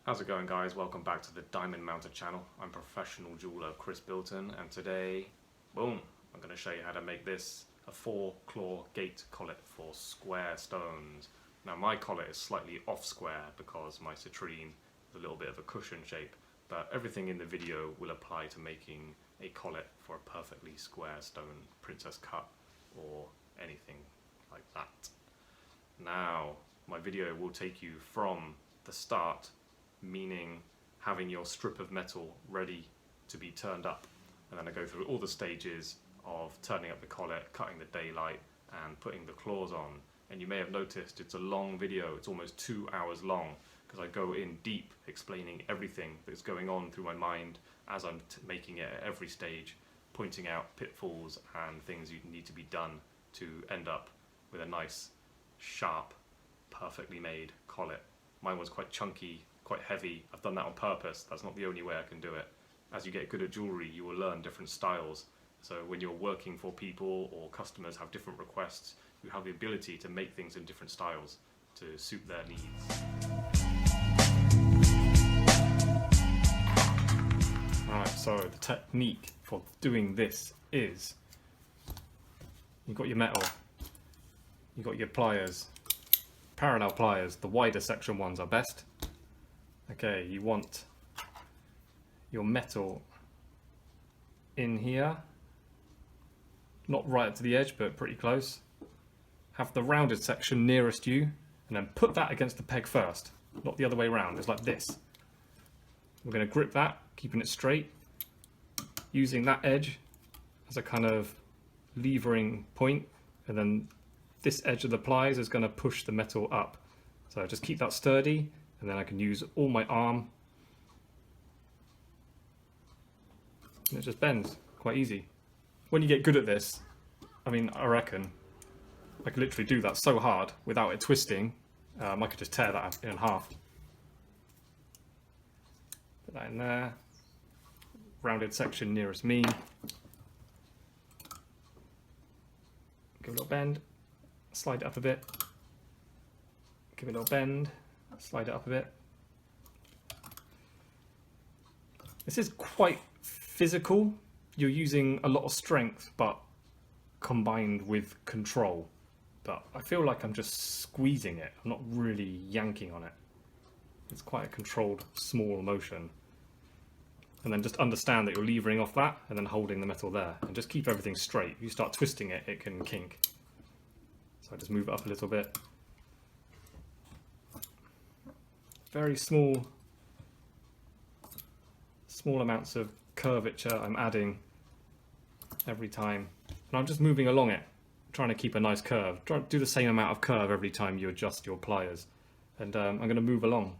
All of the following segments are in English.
How's it going, guys? Welcome back to the Diamond Mounted channel. I'm professional jeweler Chris Bilton, and today, boom, I'm going to show you how to make this a 4-claw gate collet for square stones. Now my collet is slightly off square because my citrine is a little bit of a cushion shape, but everything in the video will apply to making a collet for a perfectly square stone princess cut or anything like that. Now my video will take you from the start, meaning having your strip of metal ready to be turned up, and then I go through all the stages of turning up the collet, cutting the daylight and putting the claws on. And you may have noticed it's a long video, it's almost 2 hours long, because I go in deep explaining everything that's going on through my mind as I'm making it at every stage, pointing out pitfalls and things you need to be done to end up with a nice, sharp, perfectly made collet. Mine was quite chunky, quite heavy. I've done that on purpose. That's not the only way I can do it. As you get good at jewellery, you will learn different styles. So when you're working for people or customers have different requests, you have the ability to make things in different styles to suit their needs. Alright, so the technique for doing this is, you've got your metal, you've got your pliers, parallel pliers, the wider section ones are best. Okay, you want your metal in here, not right up to the edge, but pretty close. Have the rounded section nearest you, and then put that against the peg first, not the other way around. It's like this. We're going to grip that, keeping it straight, using that edge as a kind of levering point, and then this edge of the pliers is going to push the metal up. So just keep that sturdy, and then I can use all my arm, and it just bends quite easy. When you get good at this, I mean, I reckon I could literally do that so hard without it twisting. I could just tear that in half. Put that in there. Rounded section nearest me. Give it a little bend. Slide it up a bit. Give it a little bend. Slide it up a bit. This is quite physical. You're using a lot of strength, but combined with control. But I feel like I'm just squeezing it. I'm not really yanking on it. It's quite a controlled, small motion. And then just understand that you're levering off that and then holding the metal there. And just keep everything straight. If you start twisting it, it can kink. So I just move it up a little bit. Very small amounts of curvature I'm adding every time. And I'm just moving along it, trying to keep a nice curve. Try to do the same amount of curve every time you adjust your pliers. And I'm going to move along.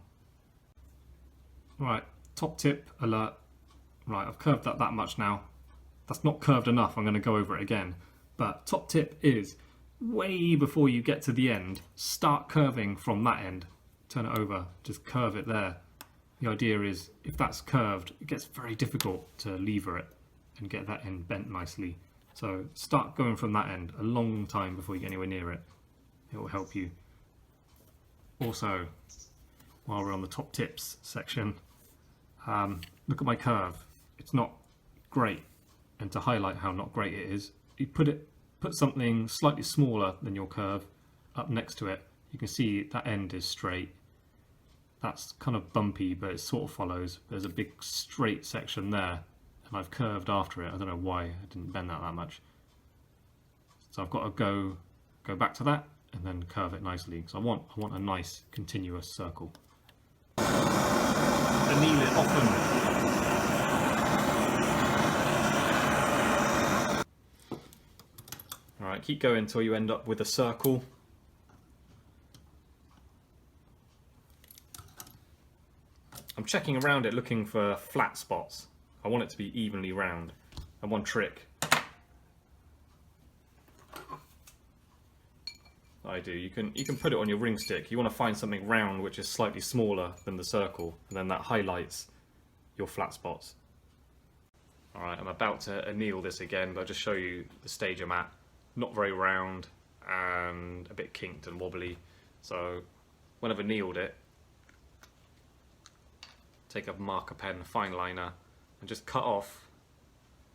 Right, top tip alert. Right, I've curved that much now. That's not curved enough, I'm going to go over it again. But top tip is, way before you get to the end, start curving from that end. Turn it over, just curve it there. The idea is, if that's curved, it gets very difficult to lever it and get that end bent nicely. So start going from that end a long time before you get anywhere near it. It will help you. Also, while we're on the top tips section, look at my curve. It's not great, and to highlight how not great it is, you put something slightly smaller than your curve up next to it. You can see that end is straight. That's kind of bumpy, but it sort of follows. There's a big straight section there, and I've curved after it. I don't know why I didn't bend that much. So I've got to go back to that and then curve it nicely, because I want a nice continuous circle. Anneal it often. Alright, keep going until you end up with a circle. I'm checking around it looking for flat spots. I want it to be evenly round. And one trick I do, you can put it on your ring stick. You want to find something round which is slightly smaller than the circle, and then that highlights your flat spots. Alright, I'm about to anneal this again, but I'll just show you the stage I'm at. Not very round and a bit kinked and wobbly. So when I've annealed it, take a marker pen, fine liner, and just cut off.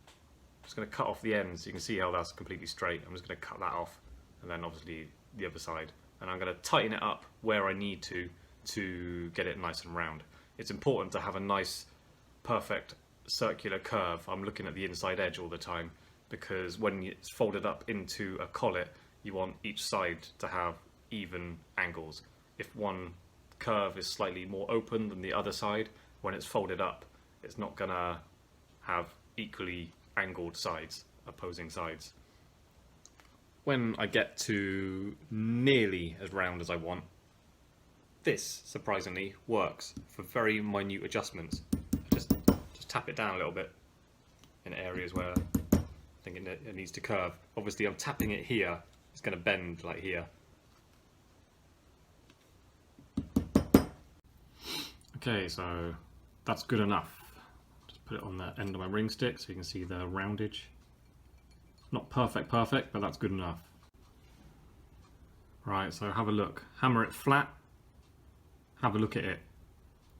I'm just going to cut off the ends. You can see how that's completely straight. I'm just going to cut that off, and then obviously the other side. And I'm going to tighten it up where I need to get it nice and round. It's important to have a nice, perfect circular curve. I'm looking at the inside edge all the time, because when it's folded up into a collet, you want each side to have even angles. If one curve is slightly more open than the other side, when it's folded up, it's not gonna have equally angled sides, opposing sides. When I get to nearly as round as I want, this surprisingly works for very minute adjustments. Just tap it down a little bit in areas where I think it needs to curve. Obviously I'm tapping it here, it's going to bend like here. Okay, so that's good enough. Just put it on the end of my ring stick so you can see the roundage. Not perfect, but that's good enough. Right, so have a look. Hammer it flat. Have a look at it.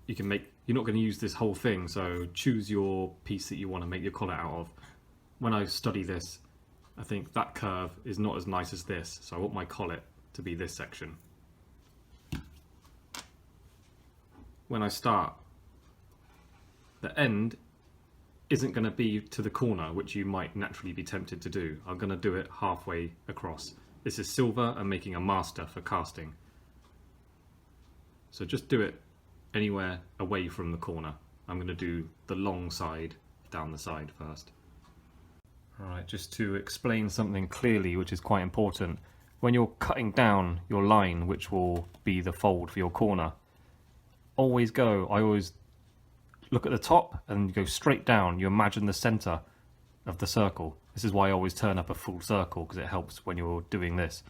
You're not going to use this whole thing, so choose your piece that you want to make your collet out of. When I study this, I think that curve is not as nice as this, so I want my collet to be this section. When I start, the end isn't going to be to the corner, which you might naturally be tempted to do. I'm going to do it halfway across. This is silver and making a master for casting. So just do it anywhere away from the corner. I'm going to do the long side down the side first. Alright, just to explain something clearly, which is quite important. When you're cutting down your line, which will be the fold for your corner, I always look at the top and go straight down. You imagine the center of the circle. This is why I always turn up a full circle, because it helps when you're doing this.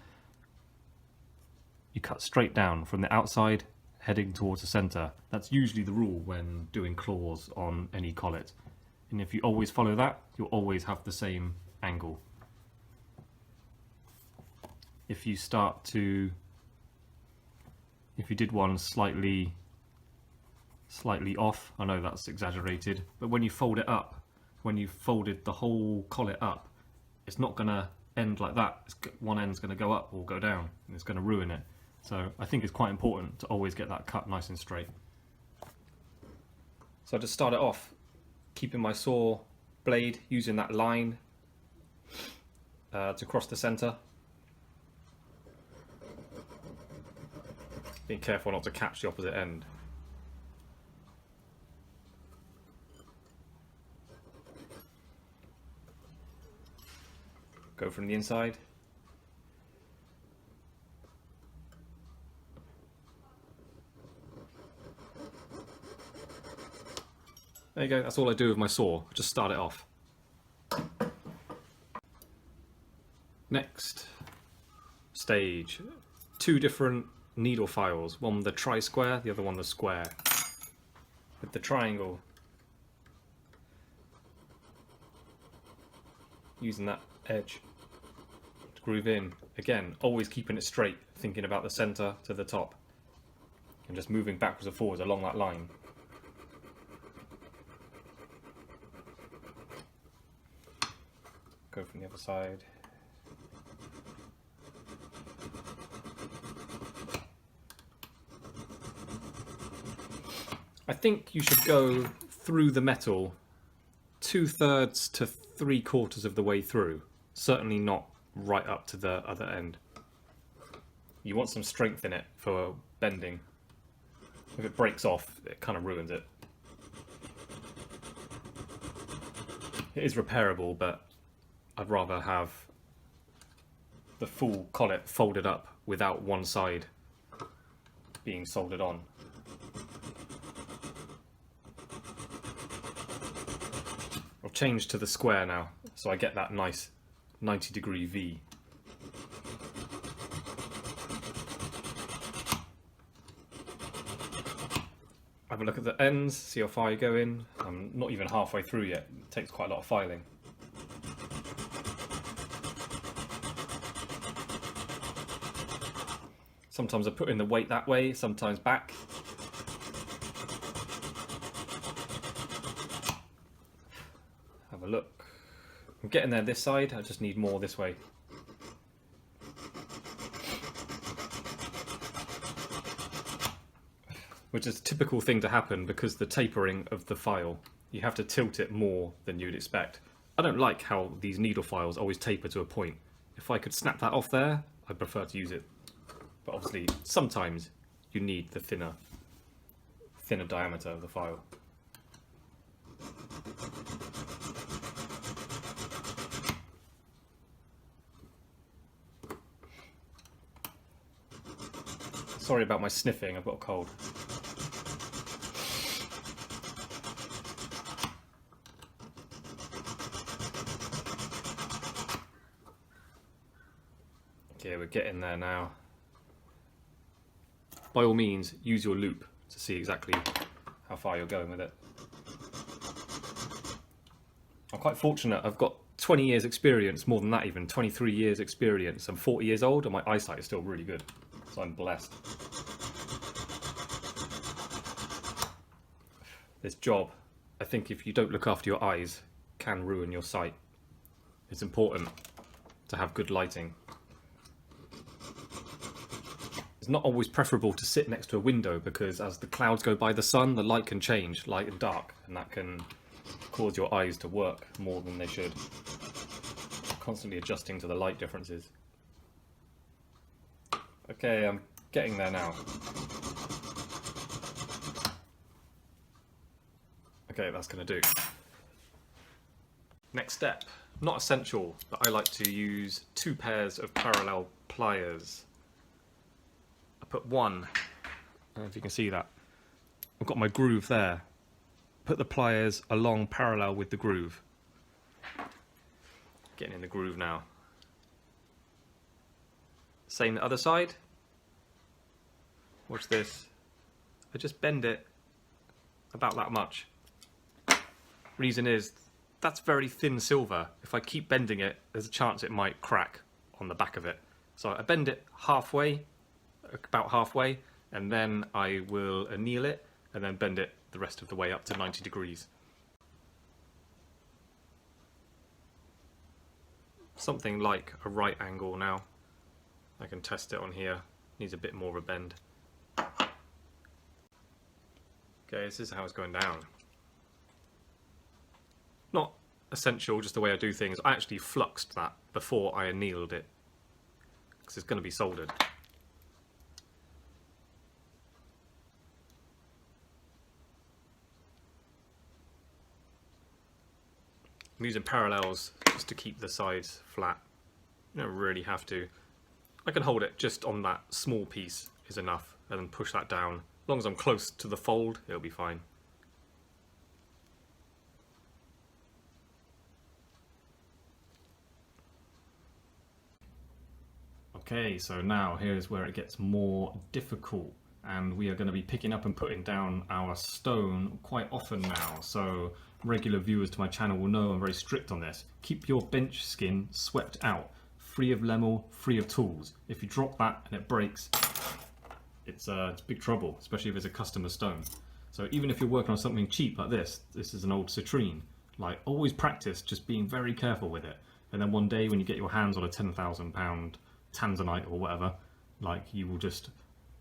You cut straight down from the outside, heading towards the center. That's usually the rule when doing claws on any collet. And if you always follow that, you'll always have the same angle. If you did one slightly off, I know that's exaggerated, but when you fold it up, when you folded the whole collet up, it's not going to end like that. One end's going to go up or go down, and it's going to ruin it. So I think it's quite important to always get that cut nice and straight. So I just start it off, keeping my saw blade, using that line to cross the center. Being careful not to catch the opposite end. Go from the inside. There you go, that's all I do with my saw, just start it off. Next stage, 2 different needle files, one the tri-square, the other one the square. With the triangle, using that edge to groove in. Again, always keeping it straight, thinking about the center to the top, and just moving backwards and forwards along that line. Go from the other side. I think you should go through the metal 2/3 to 3/4 of the way through. Certainly not right up to the other end. You want some strength in it for bending. If it breaks off, it kind of ruins it. It is repairable, but I'd rather have the full collet folded up without one side being soldered on. I'll change to the square now, so I get that nice 90-degree V. Have a look at the ends, see how far you go in. I'm not even halfway through yet, it takes quite a lot of filing. Sometimes I put in the weight that way, sometimes back. a look. I'm getting there this side, I just need more this way. Which is a typical thing to happen because the tapering of the file. You have to tilt it more than you'd expect. I don't like how these needle files always taper to a point. If I could snap that off there, I'd prefer to use it. But obviously, sometimes you need the thinner diameter of the file. Sorry about my sniffing, I've got a cold. Okay, we're getting there now. By all means, use your loop to see exactly how far you're going with it. I'm quite fortunate, I've got 20 years experience, more than that even, 23 years experience. I'm 40 years old and my eyesight is still really good, so I'm blessed. This job, I think if you don't look after your eyes, can ruin your sight. It's important to have good lighting. It's not always preferable to sit next to a window because as the clouds go by the sun, the light can change, light and dark, and that can cause your eyes to work more than they should. Constantly adjusting to the light differences. Okay, I'm getting there now. Okay, that's going to do. Next step, not essential, but I like to use 2 pairs of parallel pliers. I put one, I don't know if you can see that. I've got my groove there. Put the pliers along parallel with the groove. Getting in the groove now. Same the other side. Watch this. I just bend it about that much. Reason is, that's very thin silver. If I keep bending it, there's a chance it might crack on the back of it. So I bend it halfway, about halfway, and then I will anneal it, and then bend it the rest of the way up to 90 degrees. Something like a right angle now. I can test it on here. Needs a bit more of a bend. Okay, this is how it's going down. Not essential, just the way I do things. I actually fluxed that before I annealed it, because it's going to be soldered. I'm using parallels just to keep the sides flat. You don't really have to. I can hold it just on that small piece is enough, and then push that down. As long as I'm close to the fold, it'll be fine. Okay, so now here's where it gets more difficult, and we are going to be picking up and putting down our stone quite often now. So regular viewers to my channel will know I'm very strict on this. Keep your bench skin swept out, free of lemel, free of tools. If you drop that and it breaks, it's big trouble, especially if it's a customer stone. So even if you're working on something cheap like this is an old citrine, like always practice just being very careful with it. And then one day when you get your hands on a £10,000 tanzanite or whatever, like you will just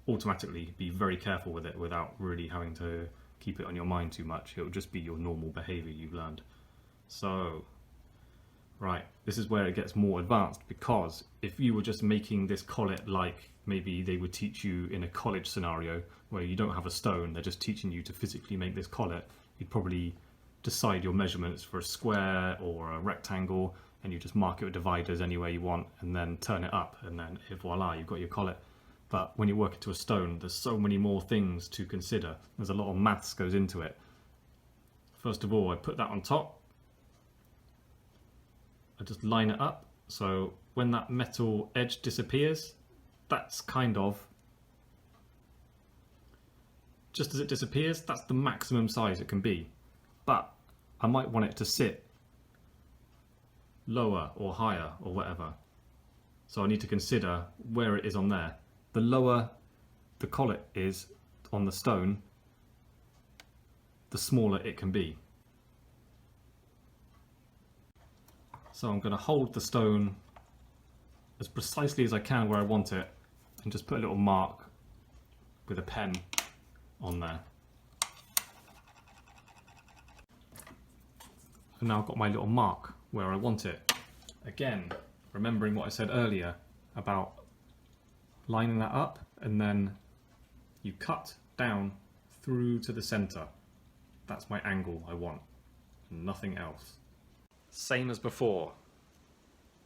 automatically be very careful with it without really having to keep it on your mind too much. It will just be your normal behavior you've learned. So, right, this is where it gets more advanced, because if you were just making this collet like maybe they would teach you in a college scenario where you don't have a stone, they're just teaching you to physically make this collet, you'd probably decide your measurements for a square or a rectangle, and you just mark it with dividers anywhere you want and then turn it up, and then voila, you've got your collet. But when you work it to a stone, there's so many more things to consider. There's a lot of maths goes into it. First of all, I put that on top. I just line it up, so when that metal edge disappears, that's kind of, just as it disappears, that's the maximum size it can be. But I might want it to sit lower or higher or whatever. So I need to consider where it is on there. The lower the collet is on the stone, the smaller it can be. So I'm going to hold the stone as precisely as I can where I want it and just put a little mark with a pen on there. And now I've got my little mark where I want it. Again, remembering what I said earlier about lining that up, and then you cut down through to the center. That's my angle I want, nothing else. Same as before.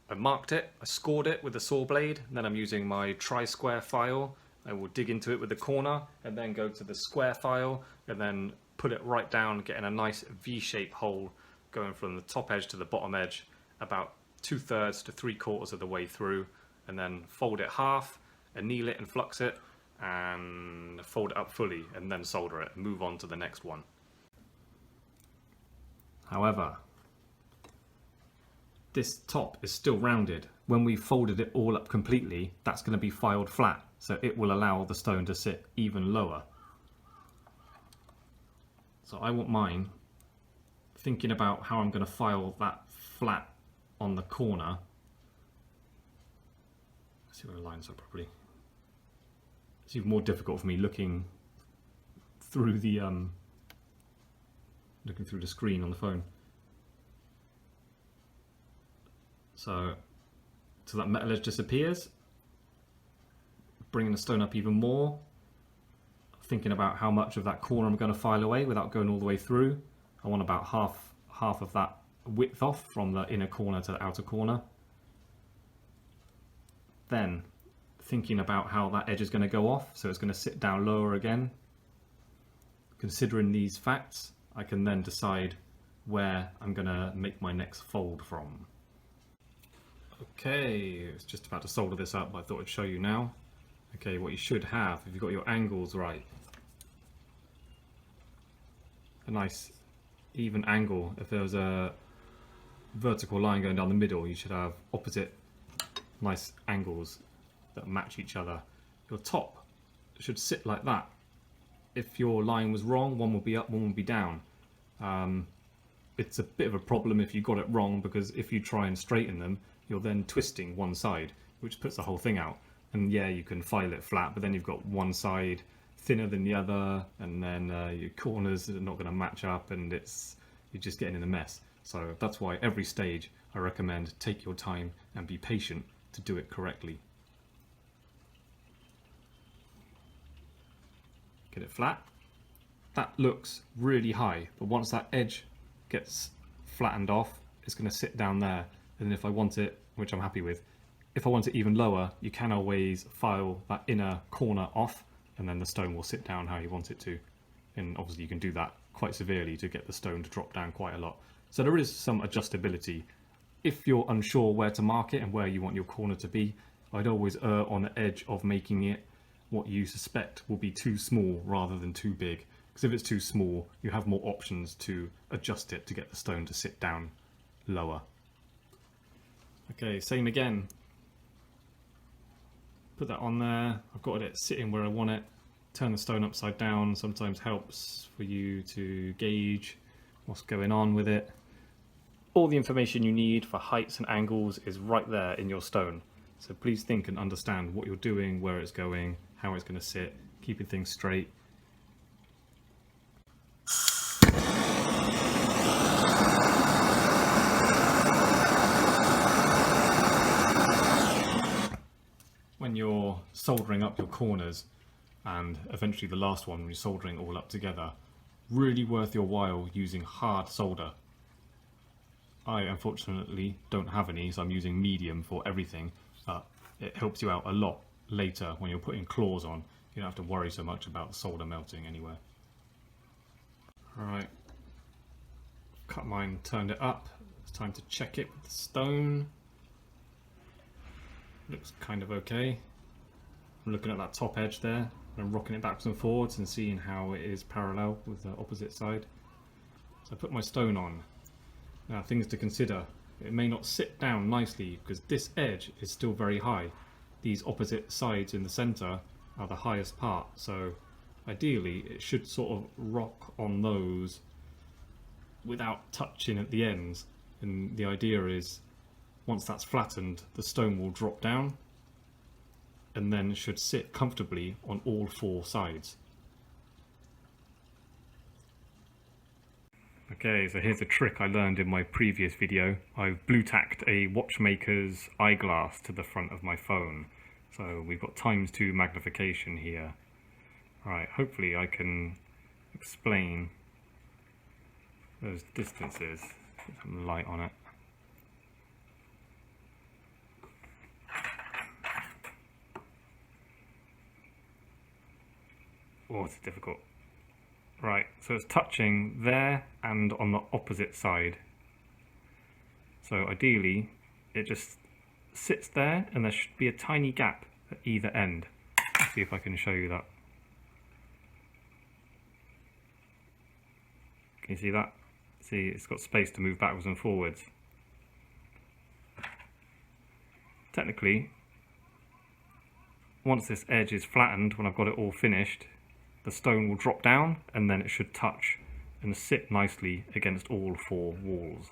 I marked it, I scored it with a saw blade, and then I'm using my tri-square file. I will dig into it with the corner and then go to the square file and then put it right down, getting a nice V-shaped hole going from the top edge to the bottom edge about 2/3 to 3/4 of the way through, and then fold it half, anneal it and flux it, and fold it up fully, and then solder it and move on to the next one. However, this top is still rounded. When we folded it all up completely, that's going to be filed flat, so it will allow the stone to sit even lower. So I want mine, thinking about how I'm going to file that flat on the corner. Let's see where it lines up properly. It's even more difficult for me looking through the screen on the phone. So that metal edge disappears, bringing the stone up even more, thinking about how much of that corner I'm going to file away without going all the way through. I want about half of that width off from the inner corner to the outer corner. Then thinking about how that edge is going to go off, so it's going to sit down lower again. Considering these facts, I can then decide where I'm going to make my next fold from. Okay, it's just about to solder this up, but I thought I'd show you now. Okay, what you should have, if you've got your angles right, a nice even angle. If there was a vertical line going down the middle, you should have opposite nice angles that match each other. Your top should sit like that. If your line was wrong, one will be up, one will be down. It's a bit of a problem if you got it wrong, because if you try and straighten them, you're then twisting one side, which puts the whole thing out. And yeah, you can file it flat, but then you've got one side thinner than the other, and then your corners are not going to match up, and you're just getting in a mess. So that's why every stage I recommend take your time and be patient to do it correctly. Get it flat. That looks really high, but once that edge gets flattened off, it's going to sit down there. And if I want it, which I'm happy with, if I want it even lower, you can always file that inner corner off, and then the stone will sit down how you want it to. And obviously you can do that quite severely to get the stone to drop down quite a lot. So there is some adjustability. If you're unsure where to mark it and where you want your corner to be, I'd always err on the edge of making it what you suspect will be too small rather than too big. Because if it's too small, you have more options to adjust it to get the stone to sit down lower. Okay, same again. Put that on there. I've got it sitting where I want it. Turn the stone upside down sometimes helps for you to gauge what's going on with it. All the information you need for heights and angles is right there in your stone. So please think and understand what you're doing, where it's going, how it's going to sit, keeping things straight. When you're soldering up your corners, and eventually the last one when you're soldering all up together, really worth your while using hard solder. I unfortunately don't have any, so I'm using medium for everything. It helps you out a lot later when you're putting claws on. You don't have to worry so much about the solder melting anywhere. Alright, cut mine, turned it up. It's time to check it with the stone. Looks kind of okay. I'm looking at that top edge there. I'm rocking it backwards and forwards and seeing how it is parallel with the opposite side. So I put my stone on. Now, things to consider. It may not sit down nicely because this edge is still very high. These opposite sides in the center are the highest part, so ideally it should sort of rock on those without touching at the ends. And the idea is Once that's flattened, the stone will drop down and then should sit comfortably on all four sides. Okay, so here's a trick I learned in my previous video. I've blue tacked a watchmaker's eyeglass to the front of my phone. So we've got ×2 magnification here. Right, hopefully I can explain those distances. Put some light on it. Oh, it's difficult. Right, so it's touching there and on the opposite side. So ideally, it just sits there and there should be a tiny gap at either end. Let's see if I can show you that. Can you see that? See, it's got space to move backwards and forwards. Technically, once this edge is flattened, when I've got it all finished, the stone will drop down and then it should touch and sit nicely against all four walls.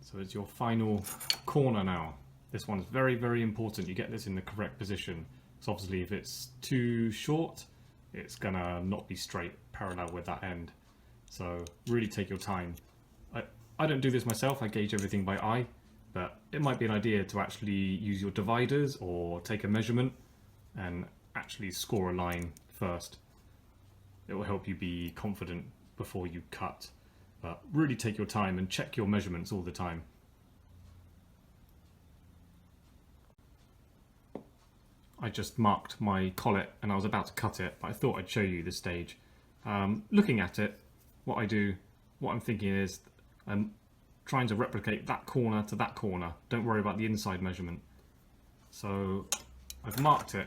So it's your final corner now. This one is very, very important. You get this in the correct position. So obviously if it's too short, it's gonna not be straight parallel with that end. So really take your time. I don't do this myself, I gauge everything by eye, but it might be an idea to actually use your dividers or take a measurement and actually score a line first. It will help you be confident before you cut. But really take your time and check your measurements all the time. I just marked my collet and I was about to cut it, but I thought I'd show you this stage. Looking at it, what I'm thinking is I'm trying to replicate that corner to that corner. Don't worry about the inside measurement. So I've marked it.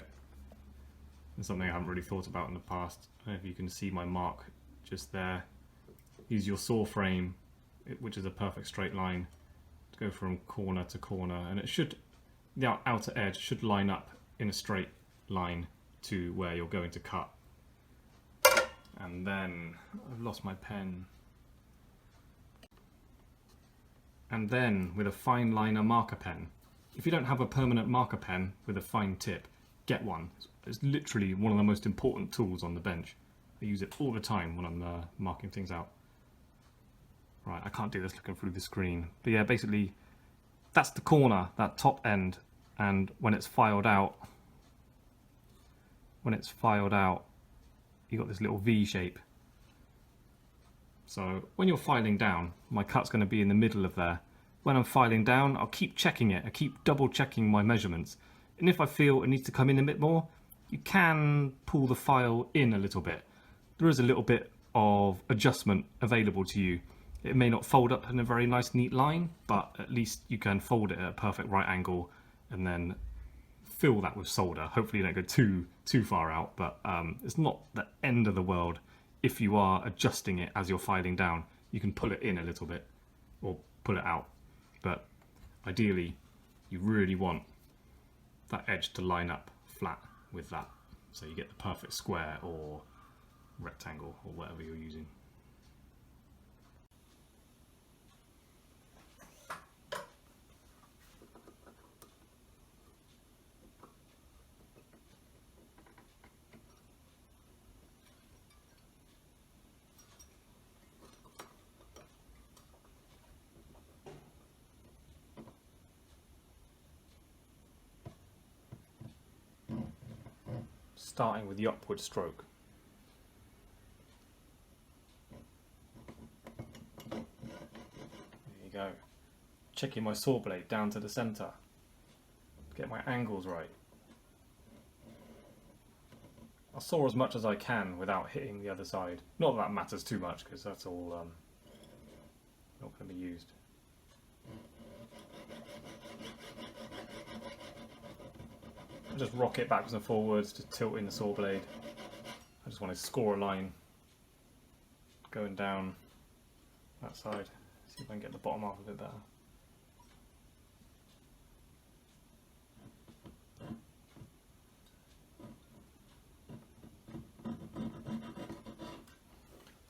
It's something I haven't really thought about in the past. I don't know if you can see my mark just there. Use your saw frame, which is a perfect straight line, to go from corner to corner, and it should, the outer edge should line up in a straight line to where you're going to cut. And then, I've lost my pen. And then with a fine liner marker pen. If you don't have a permanent marker pen with a fine tip, get one. It's literally one of the most important tools on the bench. I use it all the time when I'm marking things out. Right, I can't do this looking through the screen. But yeah, basically, that's the corner, that top end, and when it's filed out, you got this little V shape. So when you're filing down, my cut's going to be in the middle of there. When I'm filing down, I'll keep checking it. I keep double checking my measurements. And if I feel it needs to come in a bit more, you can pull the file in a little bit. There is a little bit of adjustment available to you. It may not fold up in a very nice neat line, but at least you can fold it at a perfect right angle and then fill that with solder. Hopefully you don't go too far out, but it's not the end of the world. If you are adjusting it as you're filing down, you can pull it in a little bit or pull it out. But ideally, you really want that edge to line up flat with that. So you get the perfect square or rectangle or whatever you're using. starting with the upward stroke. There you go. Checking my saw blade down to the centre. Get my angles right. I'll saw as much as I can without hitting the other side. Not that that matters too much because that's all not going to be used. I just rock it backwards and forwards, just tilting the saw blade. I just want to score a line going down that side. See if I can get the bottom half a bit better.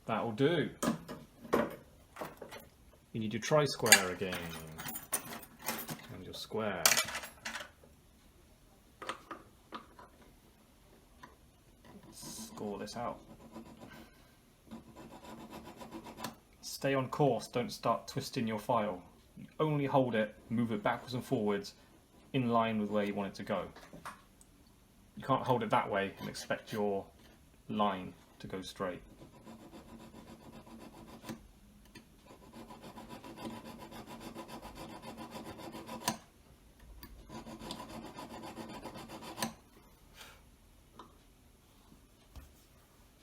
That'll do. You need your tri-square again. And your square. Score this out. Stay on course, don't start twisting your file. You only hold it, move it backwards and forwards in line with where you want it to go. You can't hold it that way and expect your line to go straight.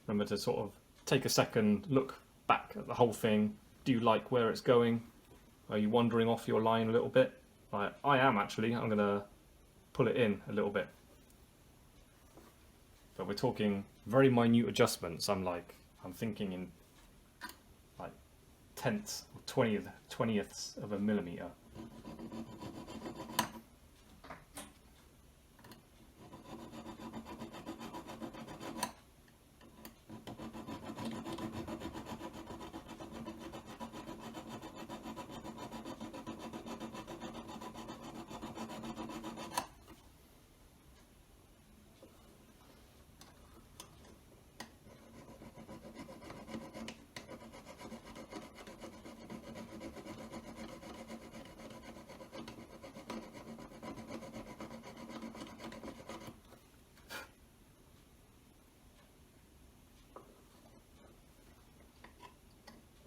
Remember to sort of take a second, look back at the whole thing. Do you like where it's going? Are you wandering off your line a little bit? I am actually. I'm going to pull it in a little bit. But we're talking very minute adjustments. I'm thinking in like tenths or 20ths of a millimetre.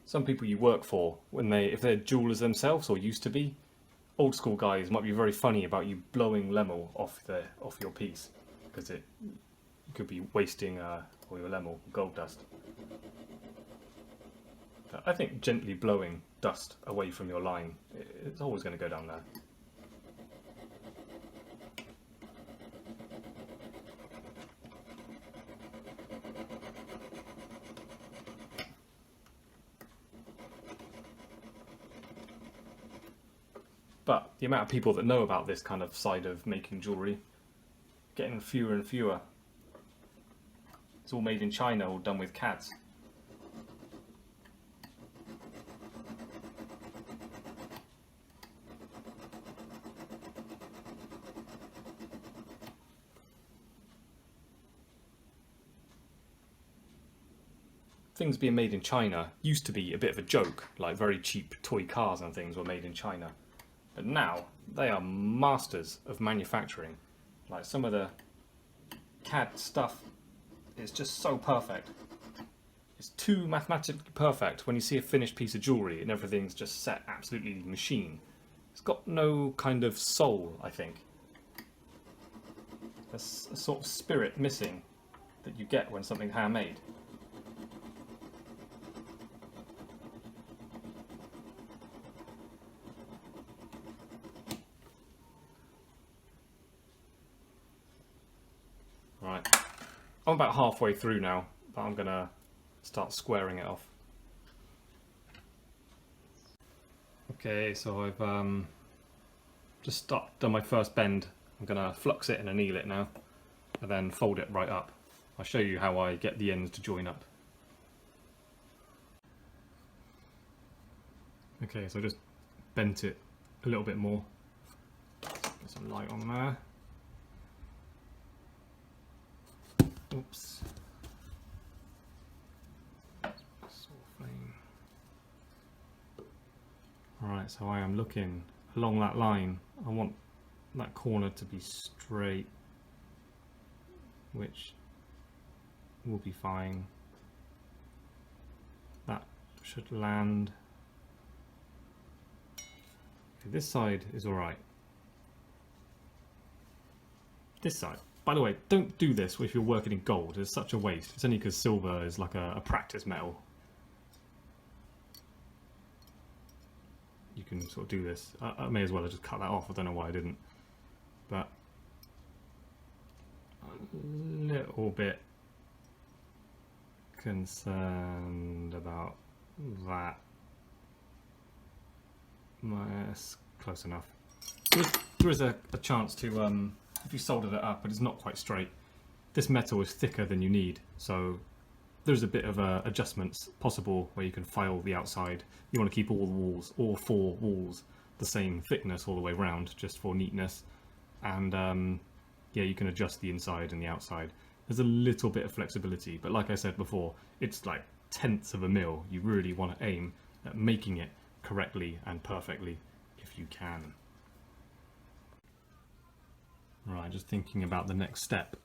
Some people you work for, if they're jewelers themselves or used to be, old school guys might be very funny about you blowing Lemel off your piece because you could be wasting all your Lemel gold dust. But I think gently blowing dust away from your line, it's always going to go down there. But the amount of people that know about this kind of side of making jewellery, getting fewer and fewer. It's all made in China, all done with CADs. Things being made in China used to be a bit of a joke, like very cheap toy cars and things were made in China. But now, they are masters of manufacturing. Like some of the CAD stuff is just so perfect. It's too mathematically perfect when you see a finished piece of jewellery and everything's just set absolutely machine. It's got no kind of soul, I think. There's a sort of spirit missing that you get when something's handmade. Right, I'm about halfway through now, but I'm going to start squaring it off. Okay, so I've just done my first bend. I'm going to flux it and anneal it now, and then fold it right up. I'll show you how I get the ends to join up. Okay, so I just bent it a little bit more. Get some light on there. Oops. Alright, so I am looking along that line. I want that corner to be straight. which will be fine. That should land. Okay, this side is alright. This side. By the way, don't do this if you're working in gold. It's such a waste. It's only because silver is like a practice metal. You can sort of do this. I may as well have just cut that off. I don't know why I didn't. But a little bit concerned about that. That's close enough. There is a chance to, if you soldered it up, but it's not quite straight. This metal is thicker than you need, so there's a bit of adjustments possible where you can file the outside. You want to keep all the walls, all 4 walls, the same thickness all the way around, just for neatness. And yeah, you can adjust the inside and the outside. There's a little bit of flexibility, but like I said before, it's like tenths of a mil. You really want to aim at making it correctly and perfectly if you can. Right, just thinking about the next step.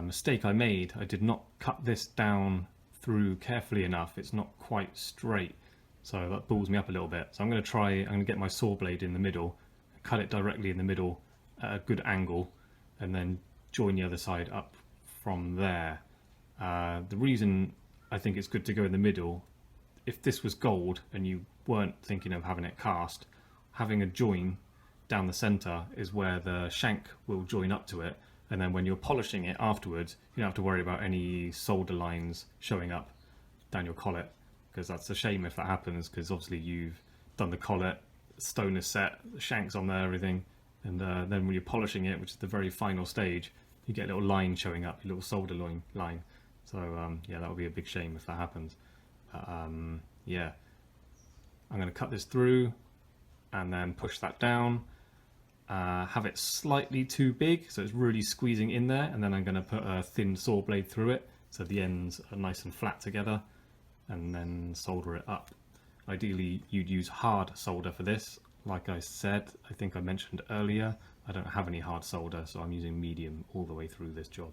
Mistake I made, I did not cut this down through carefully enough. It's not quite straight, so that balls me up a little bit. So I'm going to get my saw blade in the middle, cut it directly in the middle at a good angle, and then join the other side up from there. The reason I think it's good to go in the middle, if this was gold and you weren't thinking of having it cast, having a join down the center is where the shank will join up to it, and then when you're polishing it afterwards, you don't have to worry about any solder lines showing up down your collet, because that's a shame if that happens, because obviously you've done the collet, stone is set, the shank's on there, everything, and then when you're polishing it, which is the very final stage, you get a little line showing up, a little solder line. So yeah, that would be a big shame if that happens. Yeah, I'm going to cut this through and then push that down. Have it slightly too big, so it's really squeezing in there, and then I'm going to put a thin saw blade through it so the ends are nice and flat together, and then solder it up. Ideally you'd use hard solder for this. Like I said, I think I mentioned earlier, I don't have any hard solder, so I'm using medium all the way through this job.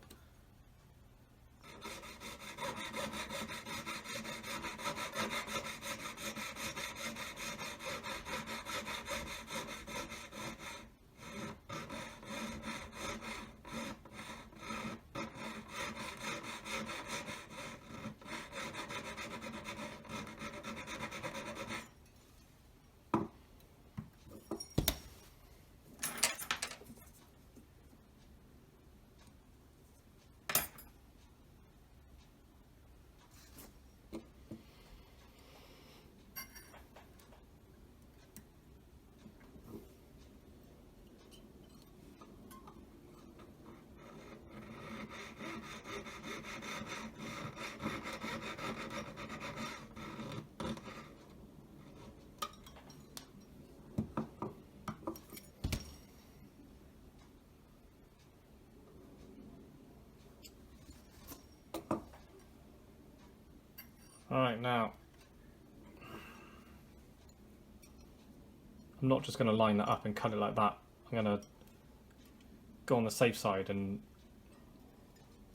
Alright, now I'm not just going to line that up and cut it like that. I'm going to go on the safe side, and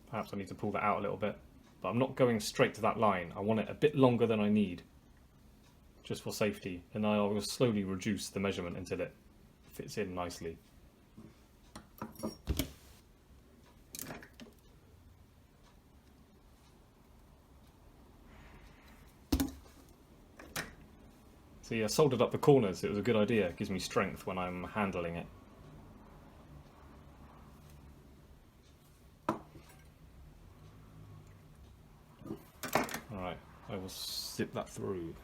perhaps I need to pull that out a little bit, but I'm not going straight to that line. I want it a bit longer than I need, just for safety, and I will slowly reduce the measurement until it fits in nicely. See, I soldered up the corners. It was a good idea. It gives me strength when I'm handling it. Alright, I will zip that through.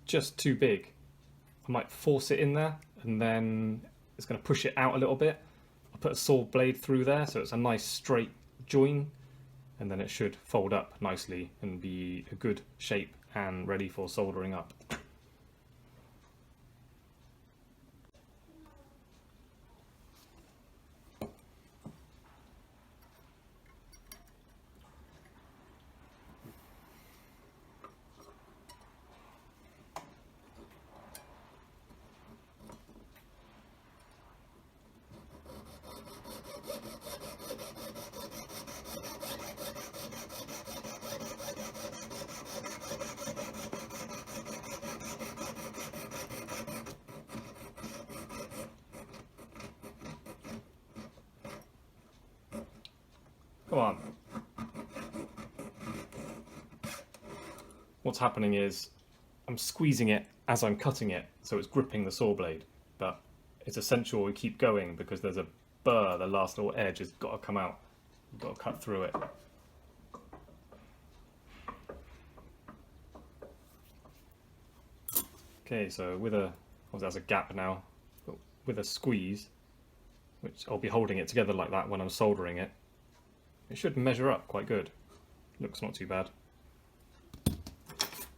Just too big. I might force it in there, and then it's going to push it out a little bit. I'll put a saw blade through there so it's a nice straight join, and then it should fold up nicely and be a good shape and ready for soldering up. Come on. What's happening is I'm squeezing it as I'm cutting it, so it's gripping the saw blade, but it's essential we keep going because there's a burr, the last little edge has got to come out. You've got to cut through it. Okay, so with a, obviously there's a gap now, but with a squeeze, which I'll be holding it together like that when I'm soldering it, it should measure up quite good. Looks not too bad.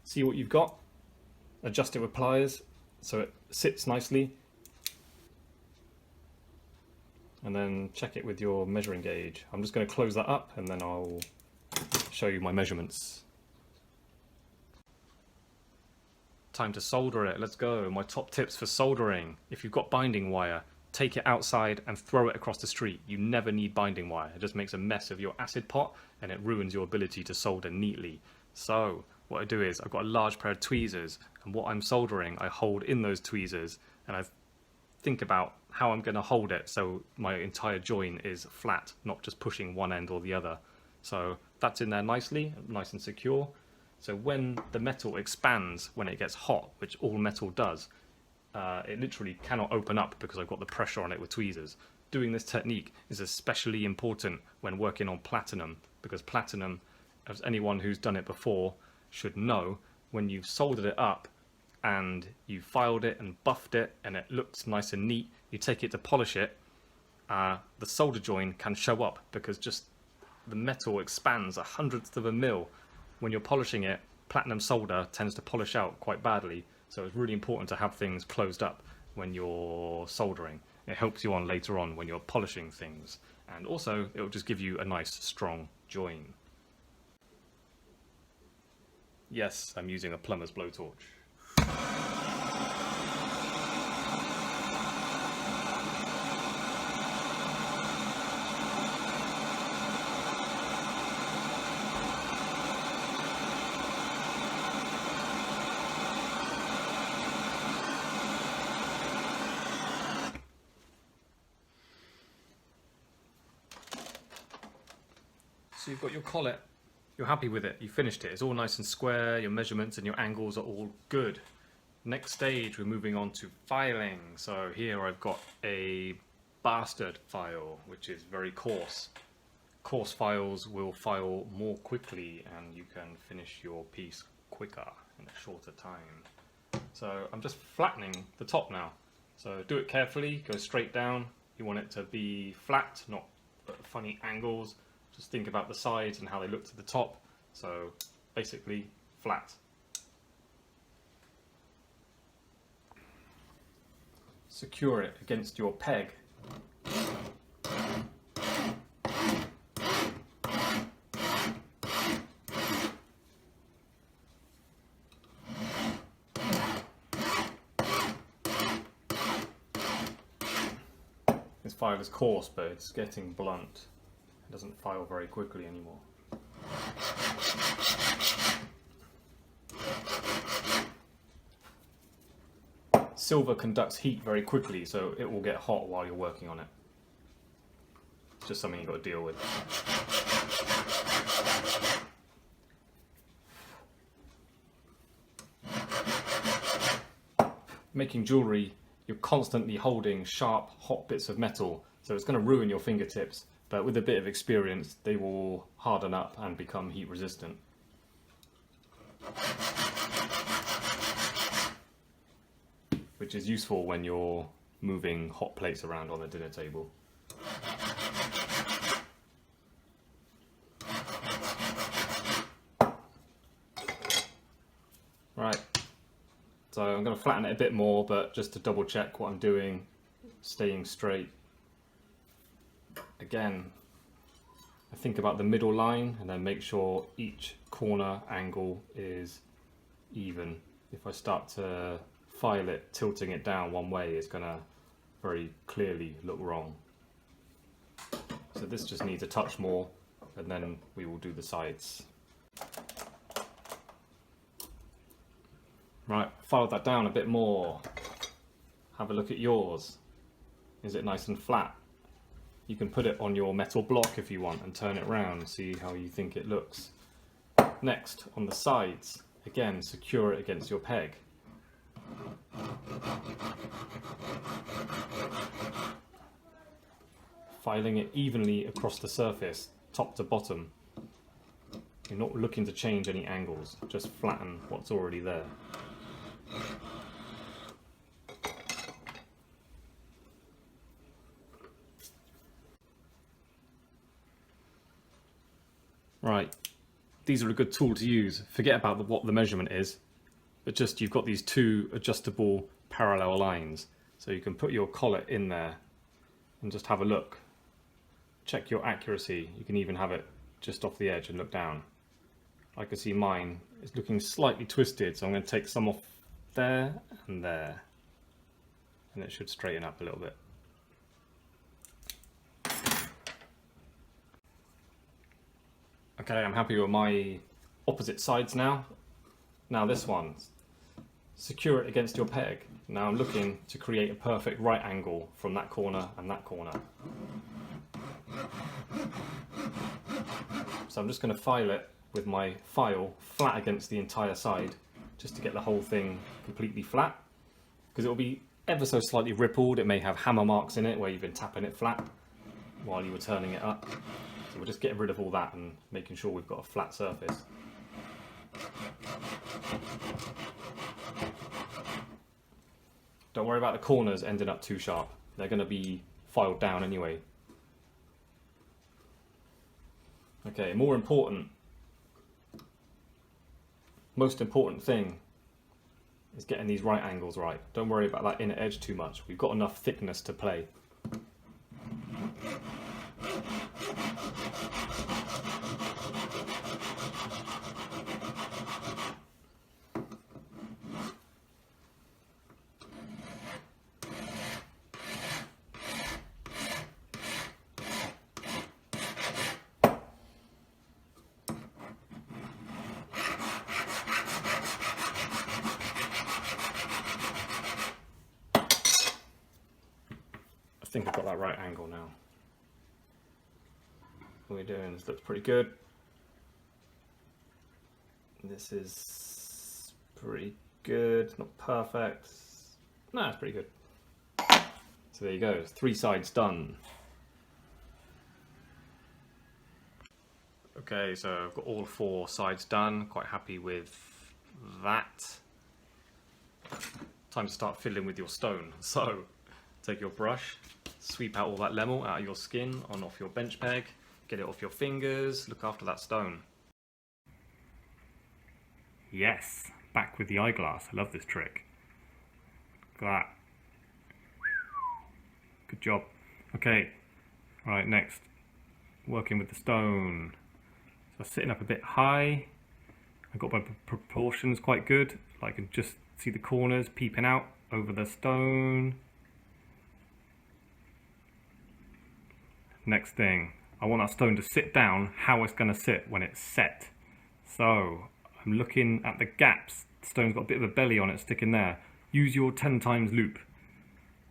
See what you've got, adjust it with pliers so it sits nicely, and then check it with your measuring gauge. I'm just going to close that up and then I'll show you my measurements. Time to solder it, let's go. My top tips for soldering: if you've got binding wire, take it outside and throw it across the street. You never need binding wire, it just makes a mess of your acid pot and it ruins your ability to solder neatly. So what I do is I've got a large pair of tweezers, and what I'm soldering I hold in those tweezers, and I think about how I'm going to hold it so my entire join is flat, not just pushing one end or the other. So that's in there nicely, nice and secure. So when the metal expands when it gets hot, which all metal does, it literally cannot open up because I've got the pressure on it with tweezers. Doing this technique is especially important when working on platinum, because platinum, as anyone who's done it before should know, when you've soldered it up and you filed it and buffed it and it looks nice and neat, you take it to polish it, the solder join can show up because just the metal expands 1/100th of a mil. When you're polishing it, platinum solder tends to polish out quite badly, so it's really important to have things closed up when you're soldering. It helps you on later on when you're polishing things, and also it will just give you a nice strong join. Yes, I'm using a plumber's blowtorch. So you've got your collet, you're happy with it, you finished it, it's all nice and square, your measurements and your angles are all good. Next stage, we're moving on to filing. So here I've got a bastard file, which is very coarse. Coarse files will file more quickly and you can finish your piece quicker in a shorter time. So I'm just flattening the top now. So do it carefully, go straight down. You want it to be flat, not at funny angles. Just think about the sides and how they look to the top. So basically flat. Secure it against your peg. This file is coarse, but it's getting blunt. It doesn't file very quickly anymore. Silver conducts heat very quickly, so it will get hot while you're working on it. Just something you've got to deal with. Making jewellery, you're constantly holding sharp, hot bits of metal, so it's going to ruin your fingertips. But with a bit of experience, they will harden up and become heat resistant. Which is useful when you're moving hot plates around on the dinner table. Right, so I'm going to flatten it a bit more, but just to double check what I'm doing, staying straight. Again, I think about the middle line and then make sure each corner angle is even. If I start to file it, tilting it down one way, it's going to very clearly look wrong. So this just needs a touch more, and then we will do the sides. Right, file that down a bit more. Have a look at yours. Is it nice and flat? You can put it on your metal block if you want and turn it around and see how you think it looks. Next, on the sides, again, secure it against your peg. Filing it evenly across the surface, top to bottom. You're not looking to change any angles, just flatten what's already there. Right, these are a good tool to use. Forget about what the measurement is, but just you've got these two adjustable parallel lines. So you can put your collet in there and just have a look. Check your accuracy. You can even have it just off the edge and look down. I can see mine is looking slightly twisted, so I'm going to take some off there, and it should straighten up a little bit. Okay, I'm happy with my opposite sides now. Now this one, secure it against your peg. Now I'm looking to create a perfect right angle from that corner and that corner. So I'm just going to file it with my file flat against the entire side, just to get the whole thing completely flat, because it will be ever so slightly rippled. It may have hammer marks in it where you've been tapping it flat while you were turning it up. So we're just getting rid of all that and making sure we've got a flat surface. Don't worry about the corners ending up too sharp. They're going to be filed down anyway. Okay, most important thing is getting these right angles right. Don't worry about that inner edge too much. We've got enough thickness to play. I think I've got that right angle now. What we're doing, this looks pretty good. This is pretty good, not perfect. No, it's pretty good. So there you go, 3 sides done. Okay, so I've got all 4 sides done, quite happy with that. Time to start fiddling with your stone. So, take your brush, sweep out all that lemon out of your skin on off your bench peg, get it off your fingers, look after that stone. Yes, back with the eyeglass. I love this trick. Look at that. Good job. Okay, right, next, working with the stone. So sitting up a bit high. I've got my proportions quite good. I can just see the corners peeping out over the stone. Next thing, I want that stone to sit down how it's going to sit when it's set. So I'm looking at the gaps. The stone's got a bit of a belly on it sticking there. Use your 10 times loop.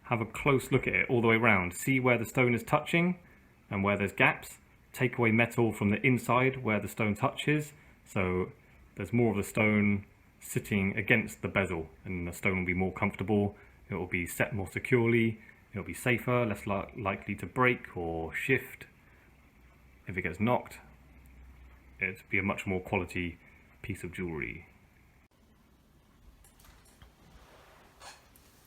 Have a close look at it all the way around. See where the stone is touching and where there's gaps. Take away metal from the inside where the stone touches. So there's more of the stone sitting against the bezel, and the stone will be more comfortable. It will be set more securely. It'll be safer, less likely to break or shift. If it gets knocked, it'll be a much more quality piece of jewellery.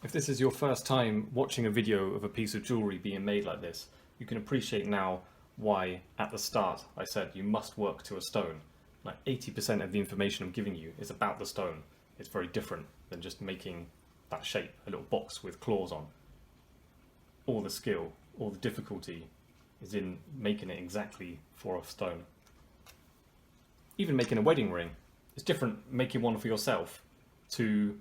If this is your first time watching a video of a piece of jewellery being made like this, you can appreciate now why at the start I said you must work to a stone. Like 80% of the information I'm giving you is about the stone. It's very different than just making that shape, a little box with claws on. All the skill, all the difficulty is in making it exactly for a stone. Even making a wedding ring, it's different making one for yourself to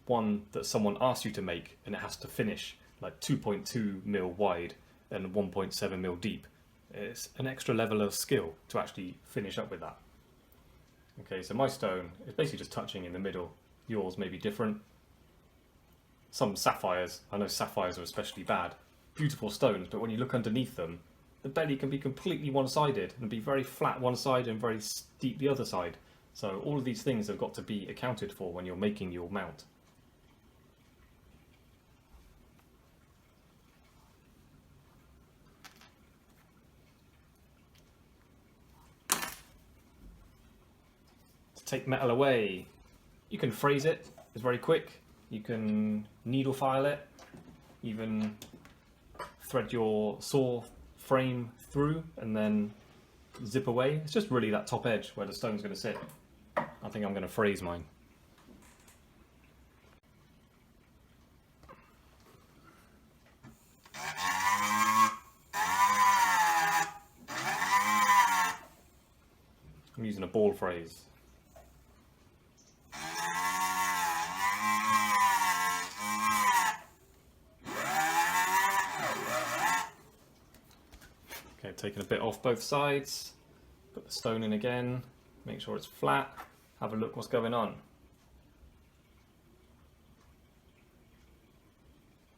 one that someone asks you to make and it has to finish like 2.2 mil wide and 1.7 mil deep. It's an extra level of skill to actually finish up with that. Okay, so my stone is basically just touching in the middle. Yours may be different. Some sapphires, I know sapphires are especially bad, beautiful stones, but when you look underneath them, the belly can be completely one-sided and be very flat one side and very steep the other side. So all of these things have got to be accounted for when you're making your mount. To take metal away, you can phrase it, it's very quick. You can needle file it, even thread your saw frame through and then zip away. It's just really that top edge where the stone's going to sit. I think I'm going to phrase mine. I'm using a ball phrase. Okay, taking a bit off both sides, put the stone in again, make sure it's flat, have a look what's going on.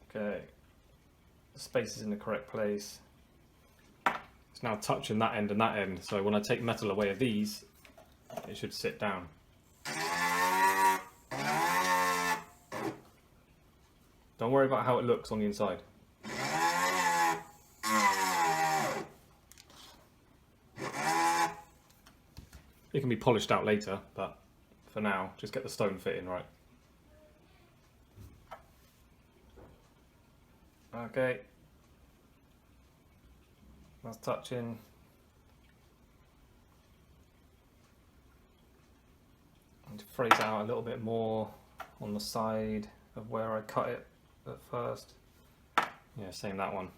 Okay, the space is in the correct place. It's now touching that end and that end, so when I take metal away of these, it should sit down. Don't worry about how it looks on the inside. It can be polished out later, but for now, just get the stone fitting right. Okay. That's touching. I need to phrase out a little bit more on the side of where I cut it at first. Yeah, same that one.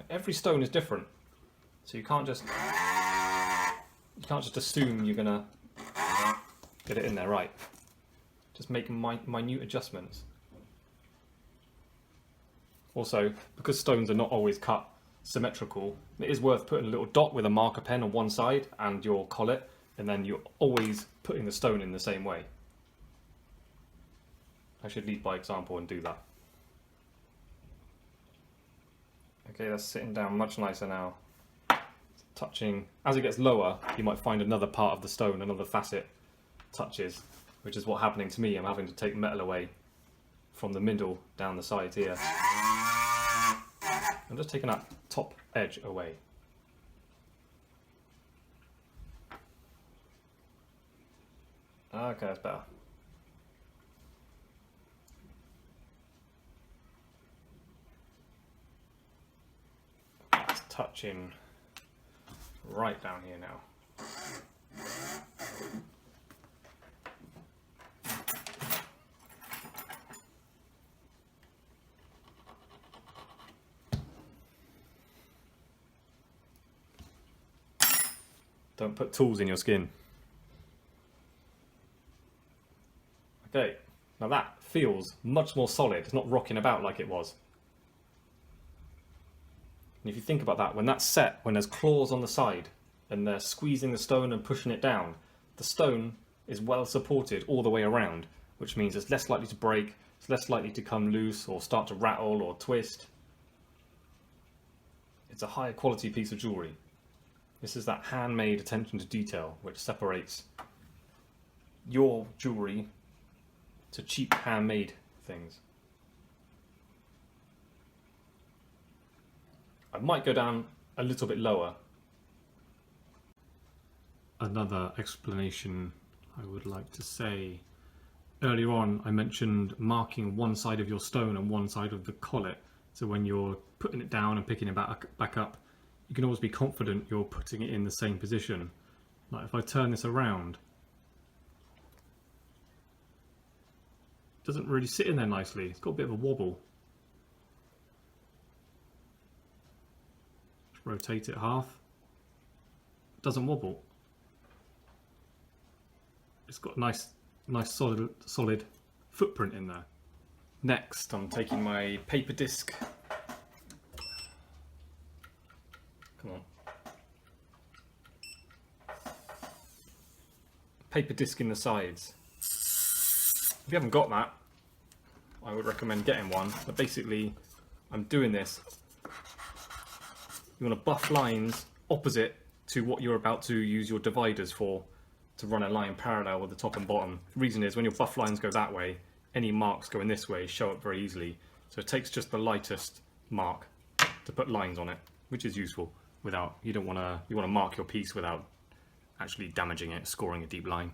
Every stone is different, so you can't just assume you're gonna get it in there right. Just make minute adjustments. Also, because stones are not always cut symmetrical, it is worth putting a little dot with a marker pen on one side and your collet, and then you're always putting the stone in the same way. I should lead by example and do that. Okay, that's sitting down much nicer now. Touching, as it gets lower, you might find another part of the stone, another facet touches, which is what's happening to me. I'm having to take metal away from the middle down the sides here. I'm just taking that top edge away. Okay, that's better. It's touching right down here now. Don't put tools in your skin. Okay, now that feels much more solid. It's not rocking about like it was. And if you think about that, when that's set, when there's claws on the side and they're squeezing the stone and pushing it down, the stone is well supported all the way around, which means it's less likely to break, it's less likely to come loose or start to rattle or twist. It's a higher quality piece of jewellery. This is that handmade attention to detail which separates your jewellery to cheap handmade things. I might go down a little bit lower. Another explanation I would like to say. Earlier on I mentioned marking one side of your stone and one side of the collet, so when you're putting it down and picking it back up, you can always be confident you're putting it in the same position. Like if I turn this around, it doesn't really sit in there nicely. It's got a bit of a wobble. Just rotate it half. It doesn't wobble. It's got a nice solid footprint in there. Next, I'm taking my paper disc. Come on. Paper disc in the sides. If you haven't got that, I would recommend getting one. But basically, I'm doing this. You want to buff lines opposite to what you're about to use your dividers for, to run a line parallel with the top and bottom. The reason is when your buff lines go that way, any marks going this way show up very easily. So it takes just the lightest mark to put lines on it, which is useful. Without, you want to mark your piece without actually damaging it, scoring a deep line.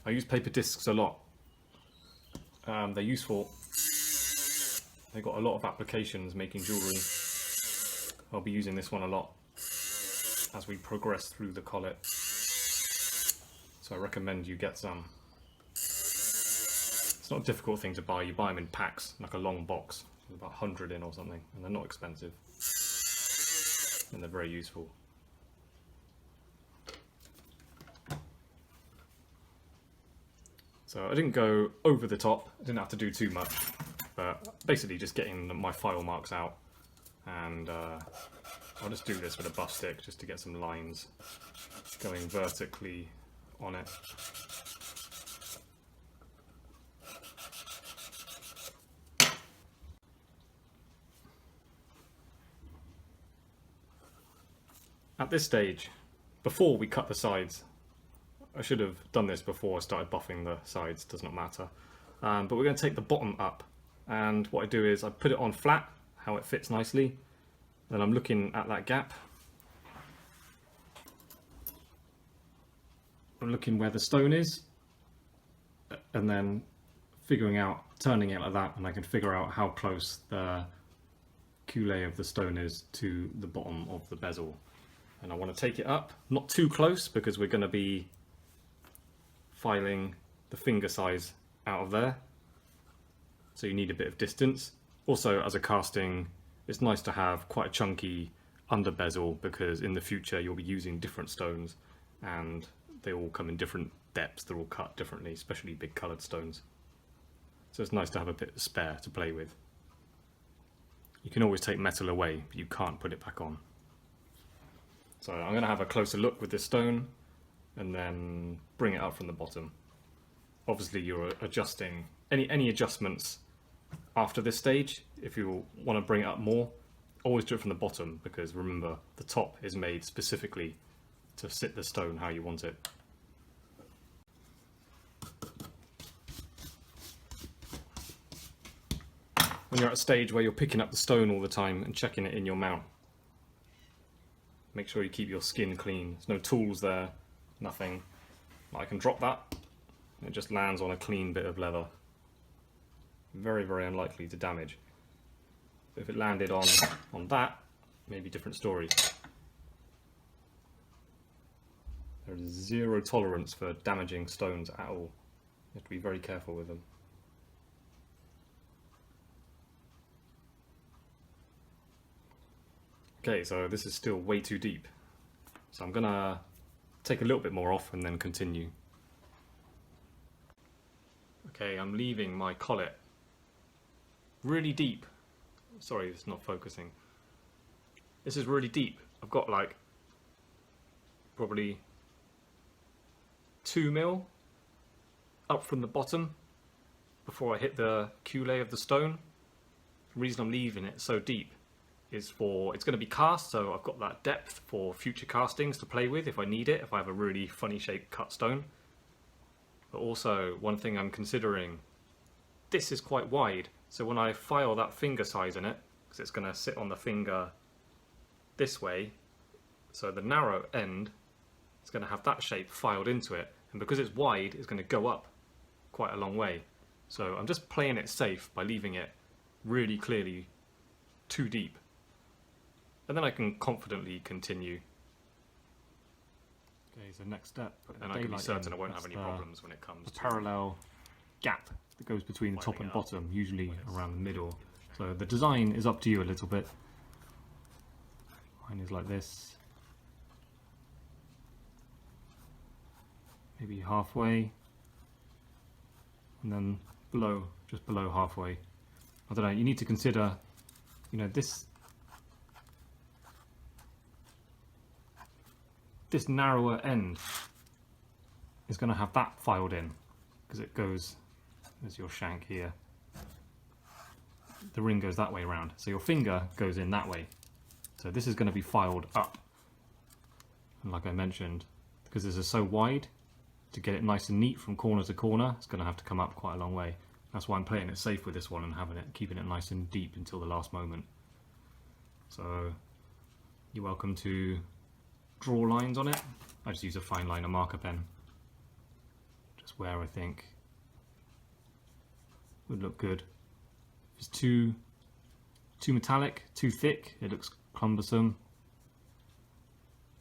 I use paper discs a lot. They're useful. They've got a lot of applications making jewellery. I'll be using this one a lot as we progress through the collet. So I recommend you get some. It's not a difficult thing to buy. You buy them in packs, like a long box, with about 100 in or something, and they're not expensive. And they're very useful. So I didn't go over the top, I didn't have to do too much, but basically just getting my file marks out, and I'll just do this with a buff stick just to get some lines going vertically on it. At this stage, before we cut the sides, I should have done this before I started buffing the sides, does not matter. But we're going to take the bottom up, and what I do is I put it on flat, how it fits nicely. Then I'm looking at that gap. I'm looking where the stone is, and then figuring out, turning it like that, and I can figure out how close the collet of the stone is to the bottom of the bezel. And I want to take it up, not too close, because we're going to be filing the finger size out of there, so you need a bit of distance. Also, as a casting, it's nice to have quite a chunky under bezel, because in the future you'll be using different stones and they all come in different depths, they're all cut differently, especially big coloured stones. So it's nice to have a bit of spare to play with. You can always take metal away, but you can't put it back on. So I'm going to have a closer look with this stone and then bring it up from the bottom. Obviously you're adjusting any adjustments after this stage. If you want to bring it up more, always do it from the bottom, because remember, the top is made specifically to sit the stone how you want it. When you're at a stage where you're picking up the stone all the time and checking it in your mount, make sure you keep your skin clean. There's no tools there, nothing. I can drop that, and it just lands on a clean bit of leather. Very, very unlikely to damage. If it landed on that, maybe different story. There is zero tolerance for damaging stones at all. You have to be very careful with them. Okay, so this is still way too deep. So I'm gonna take a little bit more off and then continue. Okay, I'm leaving my collet really deep. Sorry, it's not focusing. This is really deep. I've got like probably 2 mil up from the bottom before I hit the collet of the stone. The reason I'm leaving it so deep is it's going to be cast, so I've got that depth for future castings to play with if I need it, if I have a really funny shaped cut stone. But also, one thing I'm considering, this is quite wide, so when I file that finger size in it, because it's going to sit on the finger this way, so the narrow end is going to have that shape filed into it, and because it's wide, it's going to go up quite a long way. So I'm just playing it safe by leaving it really clearly too deep. And then I can confidently continue. Okay, so next step. And I can be certain I won't have any problems when it comes to parallel gap that goes between the top and bottom, usually around the middle. So the design is up to you a little bit. Mine is like this. Maybe halfway. And then below, just below halfway. I don't know, you need to consider, you know, this narrower end is going to have that filed in, because it goes, there's your shank here, the ring goes that way around, so your finger goes in that way, so this is going to be filed up. And like I mentioned, because this is so wide, to get it nice and neat from corner to corner, it's going to have to come up quite a long way. That's why I'm playing it safe with this one and keeping it nice and deep until the last moment. So you're welcome to draw lines on it. I just use a fine liner marker pen, just where I think would look good. If it's too metallic, too thick, it looks cumbersome.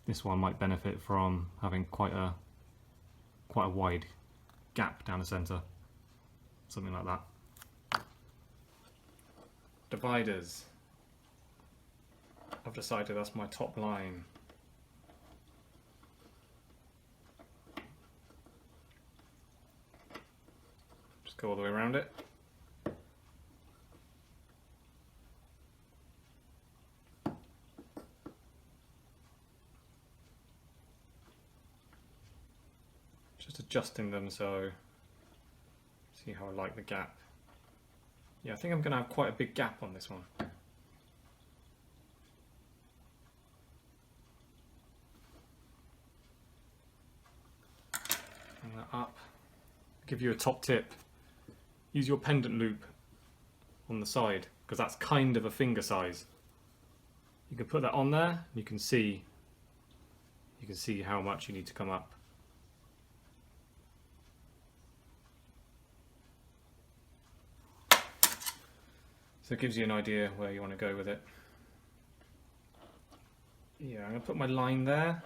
This one might benefit from having quite a wide gap down the centre, something like that. Dividers. I've decided that's my top line. Just go all the way around it. Just adjusting them so, see how I like the gap. Yeah, I think I'm going to have quite a big gap on this one. Bring that up. I'll give you a top tip. Use your pendant loop on the side, because that's kind of a finger size. You can put that on there, and you can see how much you need to come up. So it gives you an idea where you want to go with it. Yeah, I'm going to put my line there,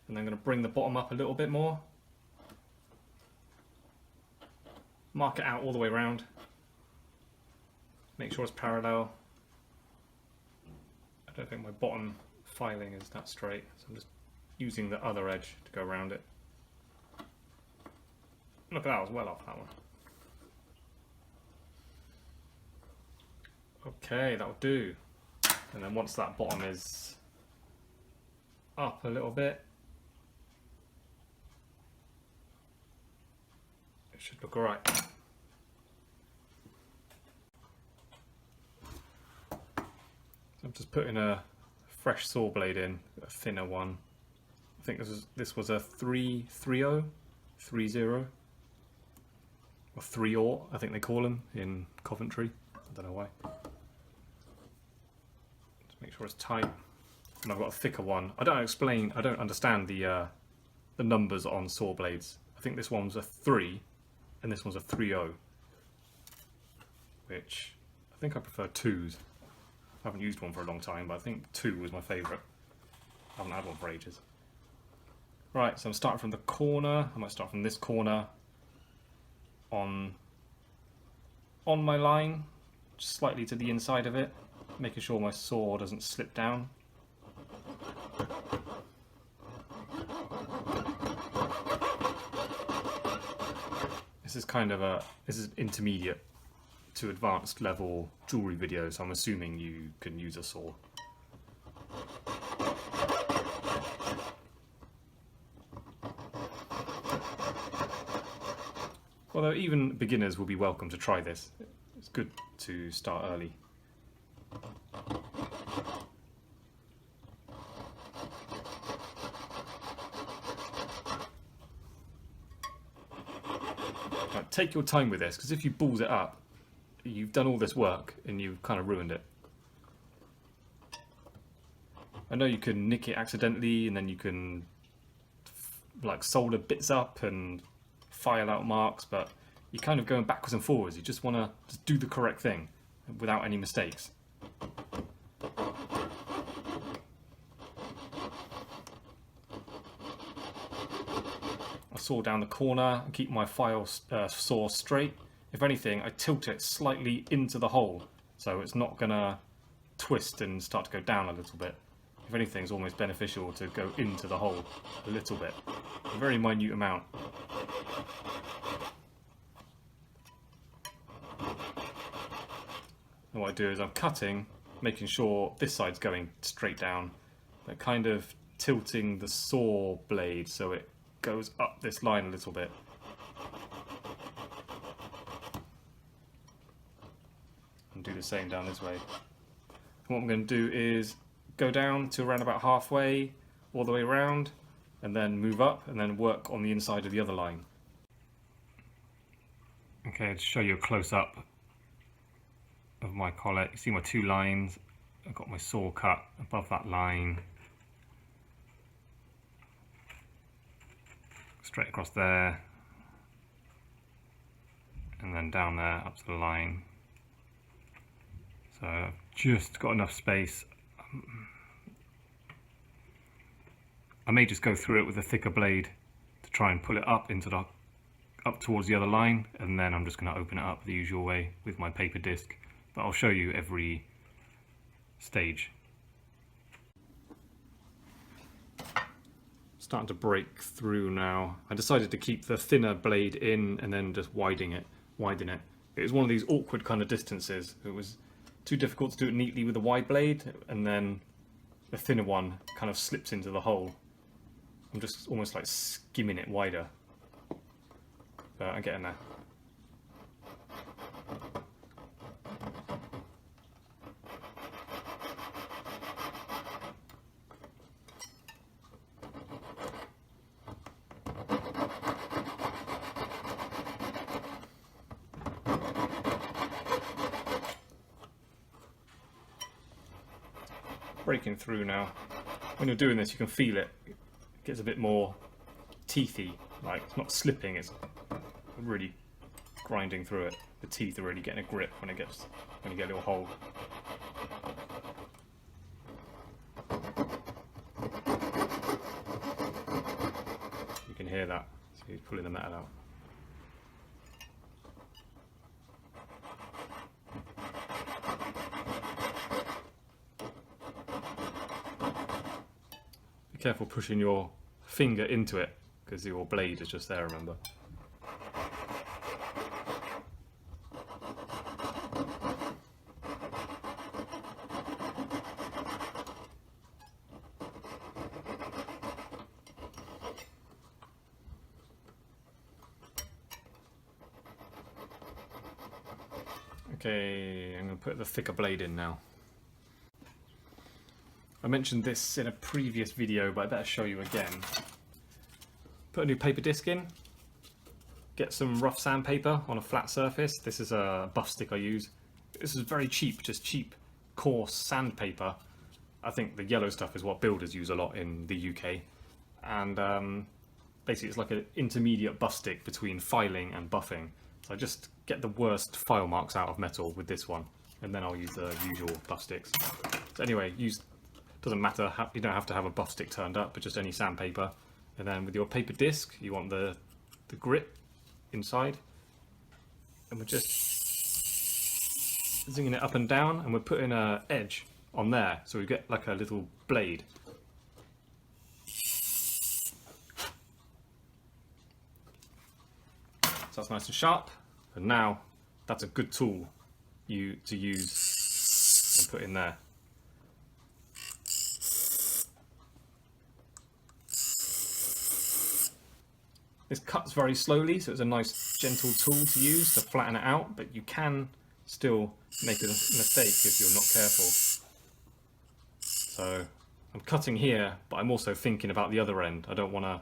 and I'm going to bring the bottom up a little bit more. Mark it out all the way around. Make sure it's parallel. I don't think my bottom filing is that straight, so I'm just using the other edge to go around it. Look at that, I was well off that one. Okay, that'll do. And then once that bottom is up a little bit, it should look alright. So I'm just putting a fresh saw blade in, a thinner one. I think this was a 330, or 3/0, I think they call them in Coventry. I don't know why. Make sure it's tight, and I've got a thicker one. I don't understand the numbers on saw blades. I think this one's a 3 and this one's a 3/0, which I think I prefer 2s. I haven't used one for a long time, but I think 2 was my favourite. I haven't had one for ages. Right, so I'm starting from the corner. I might start from this corner on my line, just slightly to the inside of it, making sure my saw doesn't slip down. This is intermediate to advanced level jewellery video, so I'm assuming you can use a saw. Although even beginners will be welcome to try this. It's good to start early. Now, take your time with this, because if you balls it up, you've done all this work and you've kind of ruined it. I know you can nick it accidentally, and then you can like solder bits up and file out marks, but you're kind of going backwards and forwards. You just want to just do the correct thing without any mistakes. I saw down the corner and keep my saw straight. If anything, I tilt it slightly into the hole, so it's not going to twist and start to go down a little bit. If anything, it's almost beneficial to go into the hole a little bit, a very minute amount. And what I do is I'm cutting, making sure this side's going straight down, but kind of tilting the saw blade so it goes up this line a little bit. And do the same down this way. And what I'm going to do is go down to around about halfway, all the way around, and then move up and then work on the inside of the other line. Okay, to show you a close-up of my collet, you see my two lines. I've got my saw cut above that line, straight across there, and then down there up to the line. So I've just got enough space. I may just go through it with a thicker blade to try and pull it up into the up towards the other line, and then I'm just going to open it up the usual way with my paper disc. But I'll show you every stage. Starting to break through now. I decided to keep the thinner blade in and then just widen it. It was one of these awkward kind of distances. It was too difficult to do it neatly with a wide blade, and then the thinner one kind of slips into the hole. I'm just almost like skimming it wider. But I'm getting there. Breaking through now. When you're doing this, you can feel it. It gets a bit more teethy, like it's not slipping, it's really grinding through it. The teeth are really getting a grip when you get a little hole. You can hear that. So he's pulling the metal out. Be careful pushing your finger into it, because your blade is just there, remember. Okay, I'm going to put the thicker blade in now. I mentioned this in a previous video, but I better show you again. Put a new paper disc in, get some rough sandpaper on a flat surface. This is a buff stick I use. This is very cheap, just cheap, coarse sandpaper. I think the yellow stuff is what builders use a lot in the UK. And basically it's like an intermediate buff stick between filing and buffing. So I just get the worst file marks out of metal with this one, and then I'll use the usual buff sticks. So anyway, doesn't matter, you don't have to have a buff stick turned up, but just any sandpaper. And then with your paper disc, you want the grip inside. And we're just zinging it up and down, and we're putting an edge on there, so we get like a little blade. So that's nice and sharp. And now that's a good tool to use and put in there. This cuts very slowly, so it's a nice gentle tool to use to flatten it out, but you can still make a mistake if you're not careful. So I'm cutting here, but I'm also thinking about the other end. I don't want to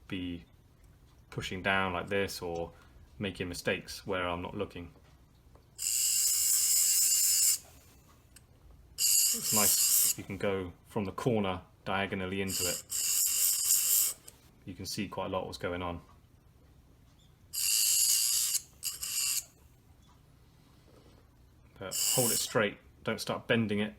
be pushing down like this or making mistakes where I'm not looking. It's nice if you can go from the corner diagonally into it. You can see quite a lot what's going on. But hold it straight, don't start bending it.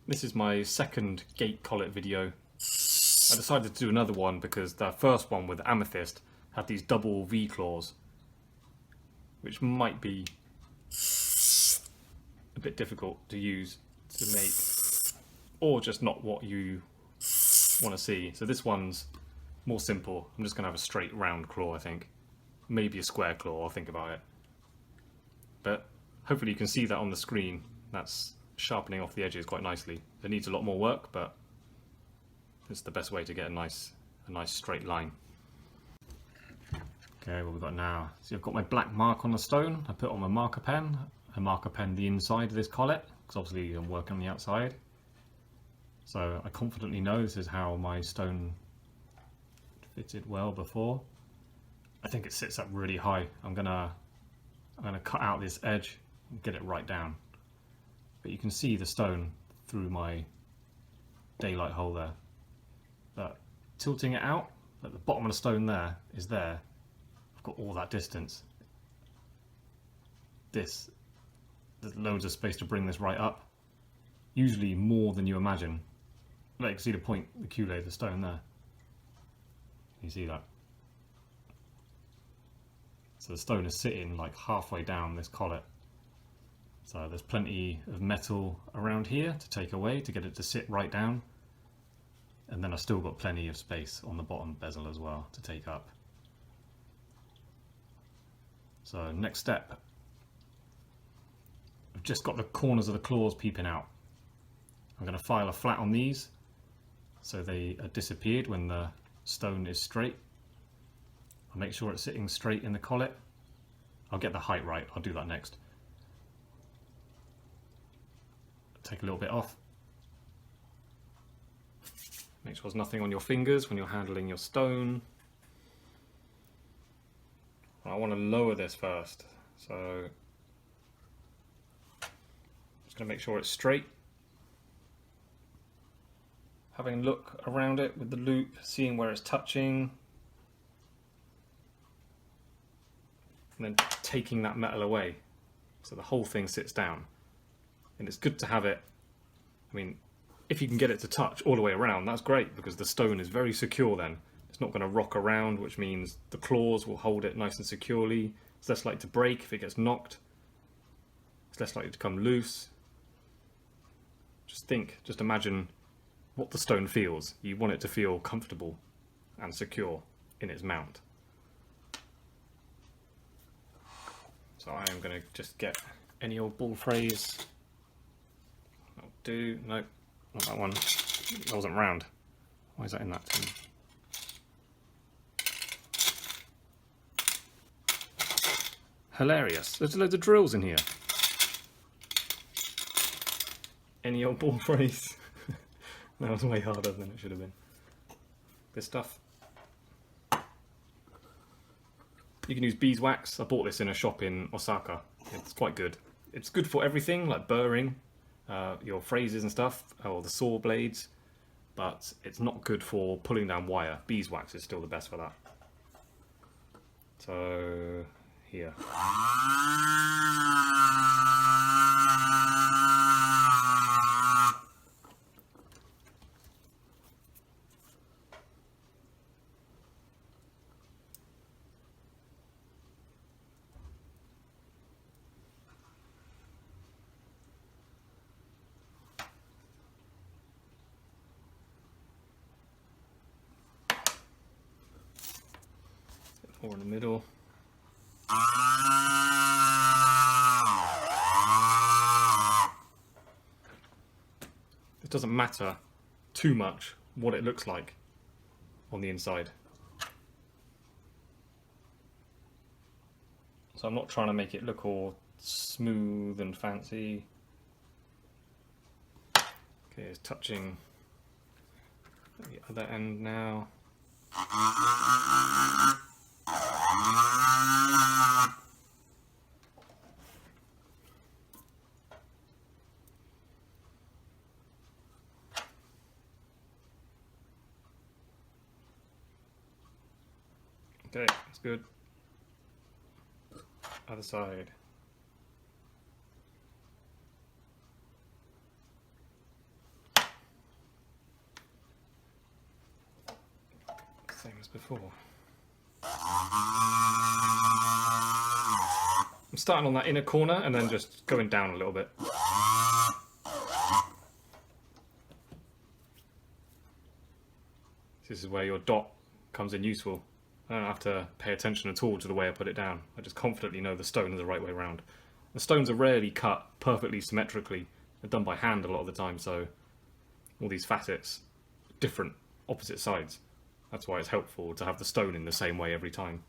This is my second gate collet video. I decided to do another one because the first one with Amethyst had these double V claws, which might be a bit difficult to use to make, or just not what you want to see. So this one's more simple. I'm just going to have a straight round claw, I think. Maybe a square claw, I'll think about it. But hopefully you can see that on the screen. That's sharpening off the edges quite nicely. It needs a lot more work, but it's the best way to get a nice straight line. Okay, what we've got now. So I've got my black mark on the stone. I put on my marker pen. I marker pen the inside of this collet, because obviously I'm working on the outside. So I confidently know this is how my stone fitted well before. I think it sits up really high. I'm gonna cut out this edge and get it right down. But you can see the stone through my daylight hole there. But tilting it out, at the bottom of the stone there is there. I've got all that distance. There's loads of space to bring this right up. Usually more than you imagine. Like, you can see the point, the Collet, the stone there. You see that? So the stone is sitting like halfway down this collet. So there's plenty of metal around here to take away to get it to sit right down. And then I've still got plenty of space on the bottom bezel as well to take up. So next step. I've just got the corners of the claws peeping out. I'm going to file a flat on these so they are disappeared when the stone is straight. I'll make sure it's sitting straight in the collet. I'll get the height right, I'll do that next. Take a little bit off. Make sure there's nothing on your fingers when you're handling your stone. I want to lower this first, so I'm just going to make sure it's straight. Having a look around it with the loop, seeing where it's touching, and then taking that metal away so the whole thing sits down. And it's good to have it, I mean, if you can get it to touch all the way around, that's great, because the stone is very secure then. It's not going to rock around, which means the claws will hold it nice and securely. It's less likely to break if it gets knocked. It's less likely to come loose. Just imagine what the stone feels. You want it to feel comfortable and secure in its mount. So I am going to just get any old ball phrase. That'll do. Nope, not that one. That wasn't round. Why is that in that tin? Hilarious. There's loads of drills in here. Any old ball phrase. That was way harder than it should have been. This stuff. You can use beeswax. I bought this in a shop in Osaka. It's quite good. It's good for everything, like burring your phrases and stuff, or the saw blades, but it's not good for pulling down wire. Beeswax is still the best for that. So, here. Or in the middle. It doesn't matter too much what it looks like on the inside. So I'm not trying to make it look all smooth and fancy. Okay, it's touching the other end now. Okay, that's good. Other side. Same as before. I'm starting on that inner corner and then just going down a little bit. This is where your dot comes in useful. I don't have to pay attention at all to the way I put it down. I just confidently know the stone is the right way around. The stones are rarely cut perfectly symmetrically. They're done by hand a lot of the time, so all these facets, different, opposite sides. That's why it's helpful to have the stone in the same way every time.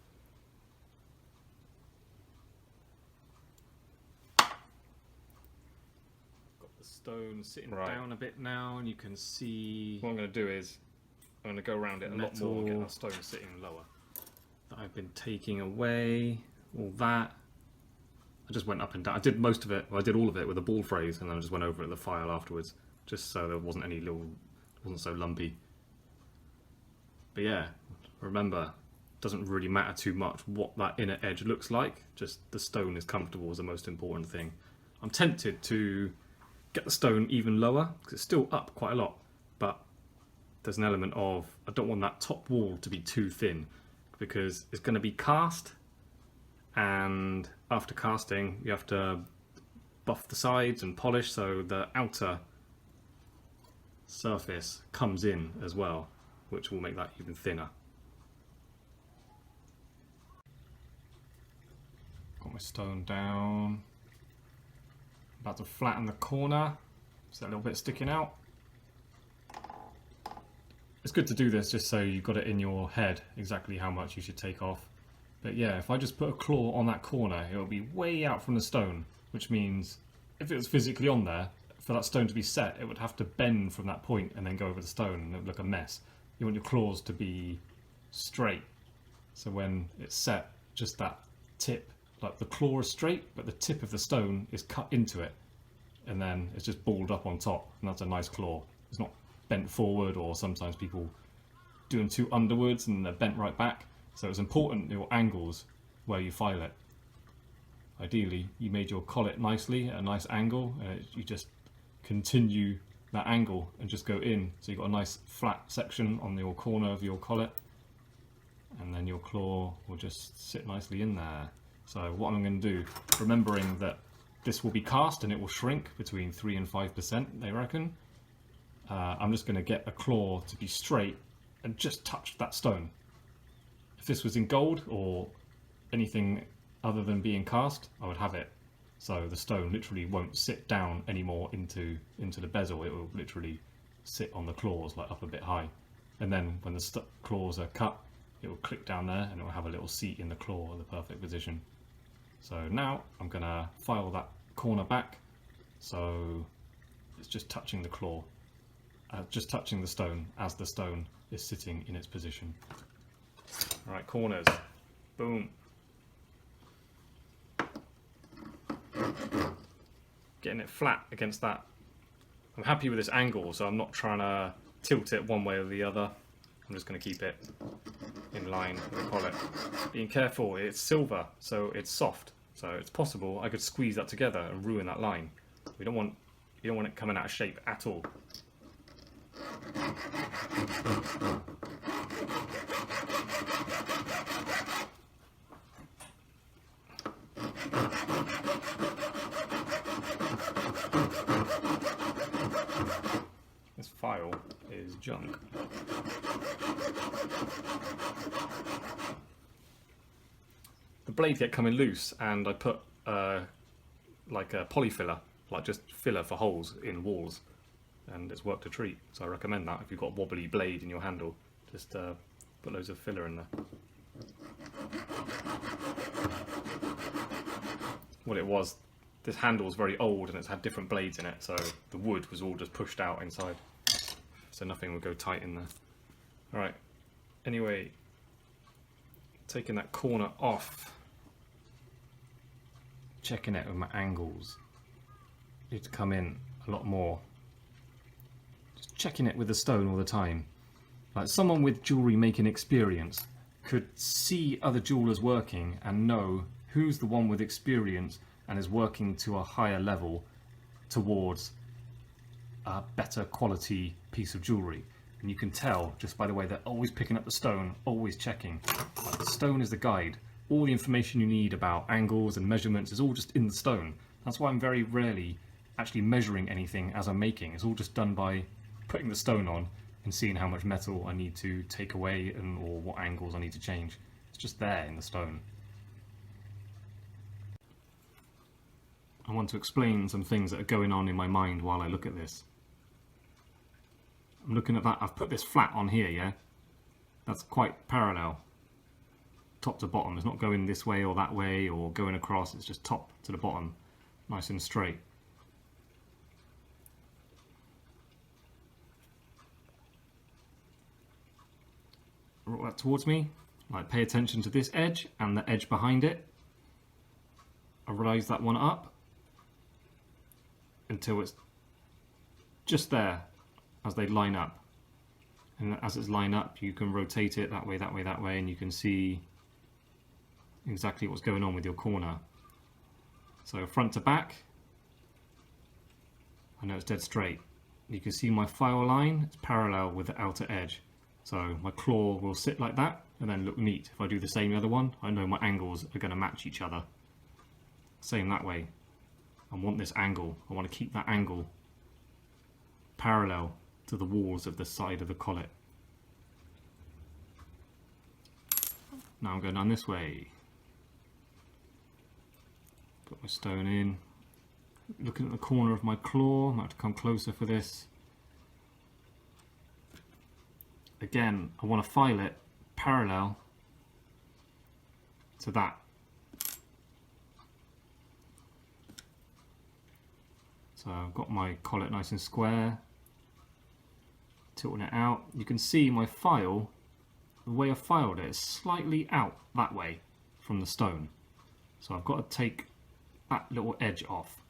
Got the stone sitting down a bit now, and you can see what I'm going to do is I'm going to go around it a lot more and get that stone sitting lower. I've been taking away all that. I just went up and down. I did most of it, well, I did all of it with a ball phrase, and then I just went over it with the file afterwards, just so there wasn't any little, wasn't so lumpy. But yeah, remember, it doesn't really matter too much what that inner edge looks like, just the stone is comfortable is the most important thing. I'm tempted to get the stone even lower, because it's still up quite a lot, but there's an element of, I don't want that top wall to be too thin, because it's going to be cast, and after casting you have to buff the sides and polish so the outer surface comes in as well, which will make that even thinner. Got my stone down, about to flatten the corner, just that little bit sticking out. It's good to do this just so you've got it in your head exactly how much you should take off. But yeah, if I just put a claw on that corner, it'll be way out from the stone, which means if it was physically on there, for that stone to be set, it would have to bend from that point and then go over the stone, and it would look a mess. You want your claws to be straight, so when it's set, just that tip, like the claw is straight, but the tip of the stone is cut into it, and then it's just balled up on top, and that's a nice claw. It's not bent forward, or sometimes people do them too underwards and they're bent right back. So it's important your angles where you file it. Ideally, you made your collet nicely at a nice angle, and you just continue that angle and just go in. So you've got a nice flat section on your corner of your collet, and then your claw will just sit nicely in there. So what I'm going to do, remembering that this will be cast and it will shrink between 3 and 5%, they reckon. I'm just going to get a claw to be straight and just touch that stone. If this was in gold or anything other than being cast, I would have it so the stone literally won't sit down anymore into the bezel. It will literally sit on the claws, like up a bit high, and then when the claws are cut, it will click down there and it will have a little seat in the claw at the perfect position. So now I'm going to file that corner back so it's just touching the claw. Just touching the stone as the stone is sitting in its position. Alright, corners. Boom. Getting it flat against that. I'm happy with this angle, so I'm not trying to tilt it one way or the other. I'm just going to keep it in line with the collet. Being careful, it's silver, so it's soft. So it's possible I could squeeze that together and ruin that line. You don't want it coming out of shape at all. This file is junk. The blades get coming loose, and I put like a poly filler, like just filler for holes in walls, and it's worked a treat. So I recommend that if you've got a wobbly blade in your handle, just put loads of filler in there. What it was, this handle is very old and it's had different blades in it, so the wood was all just pushed out inside, so nothing would go tight in there. Alright, anyway, taking that corner off, checking it with my angles. Need to come in a lot more. Just checking it with the stone all the time. Like someone with jewellery making experience could see other jewellers working and know who's the one with experience and is working to a higher level towards a better quality piece of jewellery. And you can tell just by the way they're always picking up the stone, always checking. Like the stone is the guide. all the information you need about angles and measurements is all just in the stone. That's why I'm very rarely actually measuring anything as I'm making. It's all just done by putting the stone on and seeing how much metal I need to take away or what angles I need to change. It's just there in the stone. I want to explain some things that are going on in my mind while I look at this. I'm looking at that, I've put this flat on here, yeah? That's quite parallel, top to bottom. It's not going this way or that way or going across, it's just top to the bottom, nice and straight. Roll that towards me, like pay attention to this edge and the edge behind it. I rise that one up until it's just there as they line up. And as it's lined up, you can rotate it that way, that way, that way, and you can see exactly what's going on with your corner. So front to back, I know it's dead straight. You can see my file line, it's parallel with the outer edge. So my claw will sit like that and then look neat. If I do the same the other one, I know my angles are going to match each other. Same that way. I want this angle, I want to keep that angle parallel to the walls of the side of the collet. Now I'm going down this way. Put my stone in. Looking at the corner of my claw, I might have to come closer for this. Again, I want to file it parallel to that. So I've got my collet nice and square, tilting it out. You can see my file, the way I filed it is slightly out that way from the stone. So I've got to take that little edge off.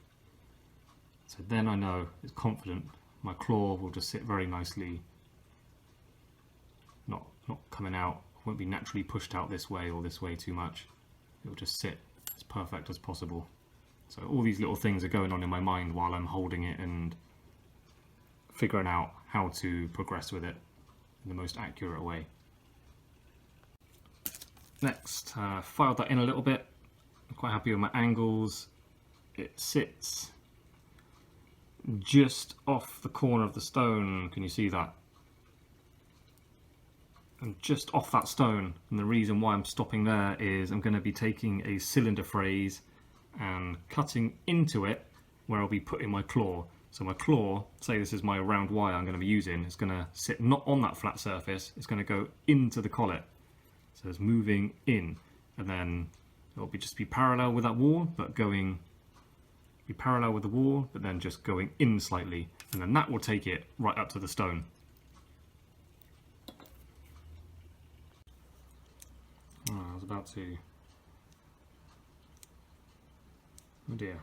So then I know it's confident my claw will just sit very nicely, not coming out. It won't be naturally pushed out this way or this way too much. It will just sit as perfect as possible. So all these little things are going on in my mind while I'm holding it and figuring out how to progress with it in the most accurate way. Next, filed that in a little bit. I'm quite happy with my angles. It sits just off the corner of the stone. Can you see that? And just off that stone. And the reason why I'm stopping there is I'm going to be taking a cylinder phrase and cutting into it where I'll be putting my claw. So my claw, say this is my round wire I'm going to be using, it's going to sit not on that flat surface, it's going to go into the collet. So it's moving in, and then it'll just be parallel with that wall, but be parallel with the wall, but then just going in slightly, and then that will take it right up to the stone. Oh, I was about to... Oh dear.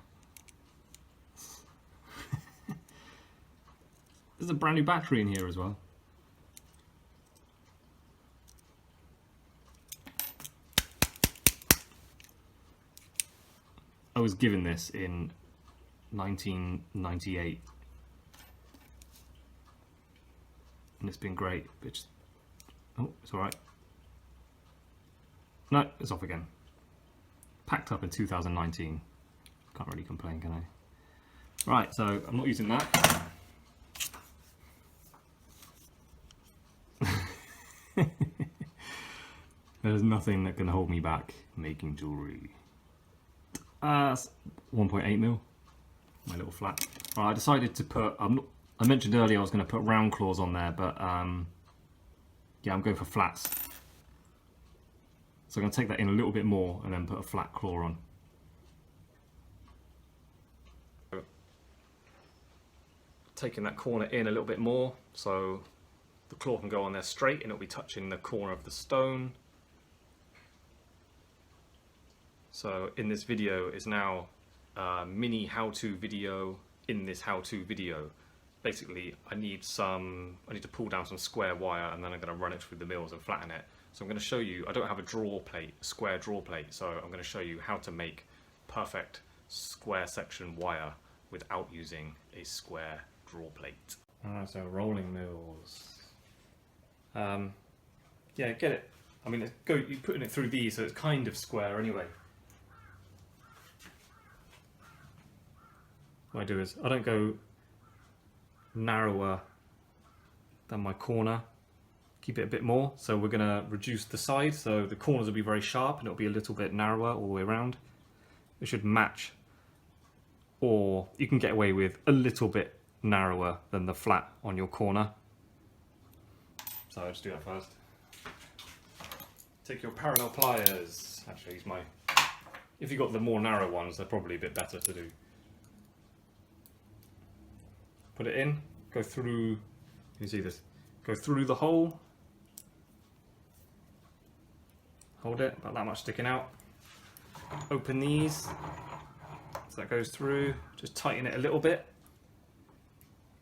There's a brand new battery in here as well. I was given this in 1998 and it's been great. Oh, it's alright. No, it's off again. Packed up in 2019. Can't really complain, can I? Right, so I'm not using that. There's nothing that can hold me back making jewellery. 1.8mm, my little flat. Right, I decided to put, I mentioned earlier I was going to put round claws on there, but yeah, I'm going for flats. So I'm going to take that in a little bit more and then put a flat claw on. Taking that corner in a little bit more so the claw can go on there straight and it'll be touching the corner of the stone. So in this video is now a mini how-to video in this how-to video. Basically I need to pull down some square wire and then I'm going to run it through the mills and flatten it. So I'm going to show you, I don't have a draw plate, a square draw plate, so I'm going to show you how to make perfect square section wire without using a square draw plate. Alright, so rolling mills. Yeah, get it I mean, you're putting it through these, so it's kind of square anyway. What I do is I don't go narrower than my corner. Keep it a bit more. So we're going to reduce the size, so the corners will be very sharp and it'll be a little bit narrower all the way around. It should match, or you can get away with a little bit narrower than the flat on your corner. So I'll just do that first. Take your parallel pliers. Actually, if you've got the more narrow ones, they're probably a bit better to do. Put it in, go through, you can see this, go through the hole, hold it, about that much sticking out, open these, so that goes through, just tighten it a little bit.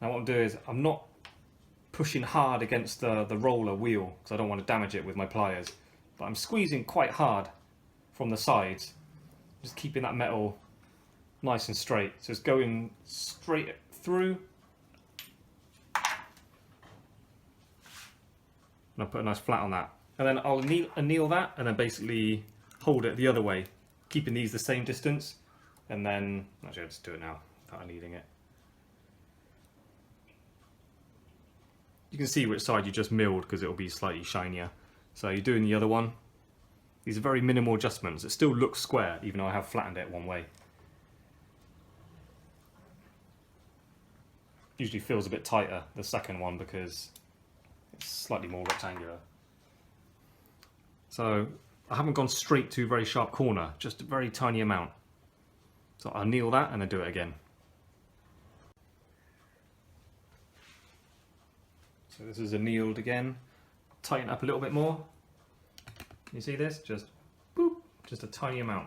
Now what I'm doing is, I'm not pushing hard against the roller wheel, because I don't want to damage it with my pliers, but I'm squeezing quite hard from the sides, just keeping that metal nice and straight, so it's going straight through. And I'll put a nice flat on that. And then I'll anneal that and then basically hold it the other way, keeping these the same distance. And then, actually I'll just do it now without annealing it. You can see which side you just milled because it will be slightly shinier. So you're doing the other one. These are very minimal adjustments. It still looks square even though I have flattened it one way. Usually feels a bit tighter, the second one, because it's slightly more rectangular. So I haven't gone straight to a very sharp corner, just a very tiny amount. So I'll anneal that and then do it again. So this is annealed again. Tighten up a little bit more. You see this? Just boop, just a tiny amount.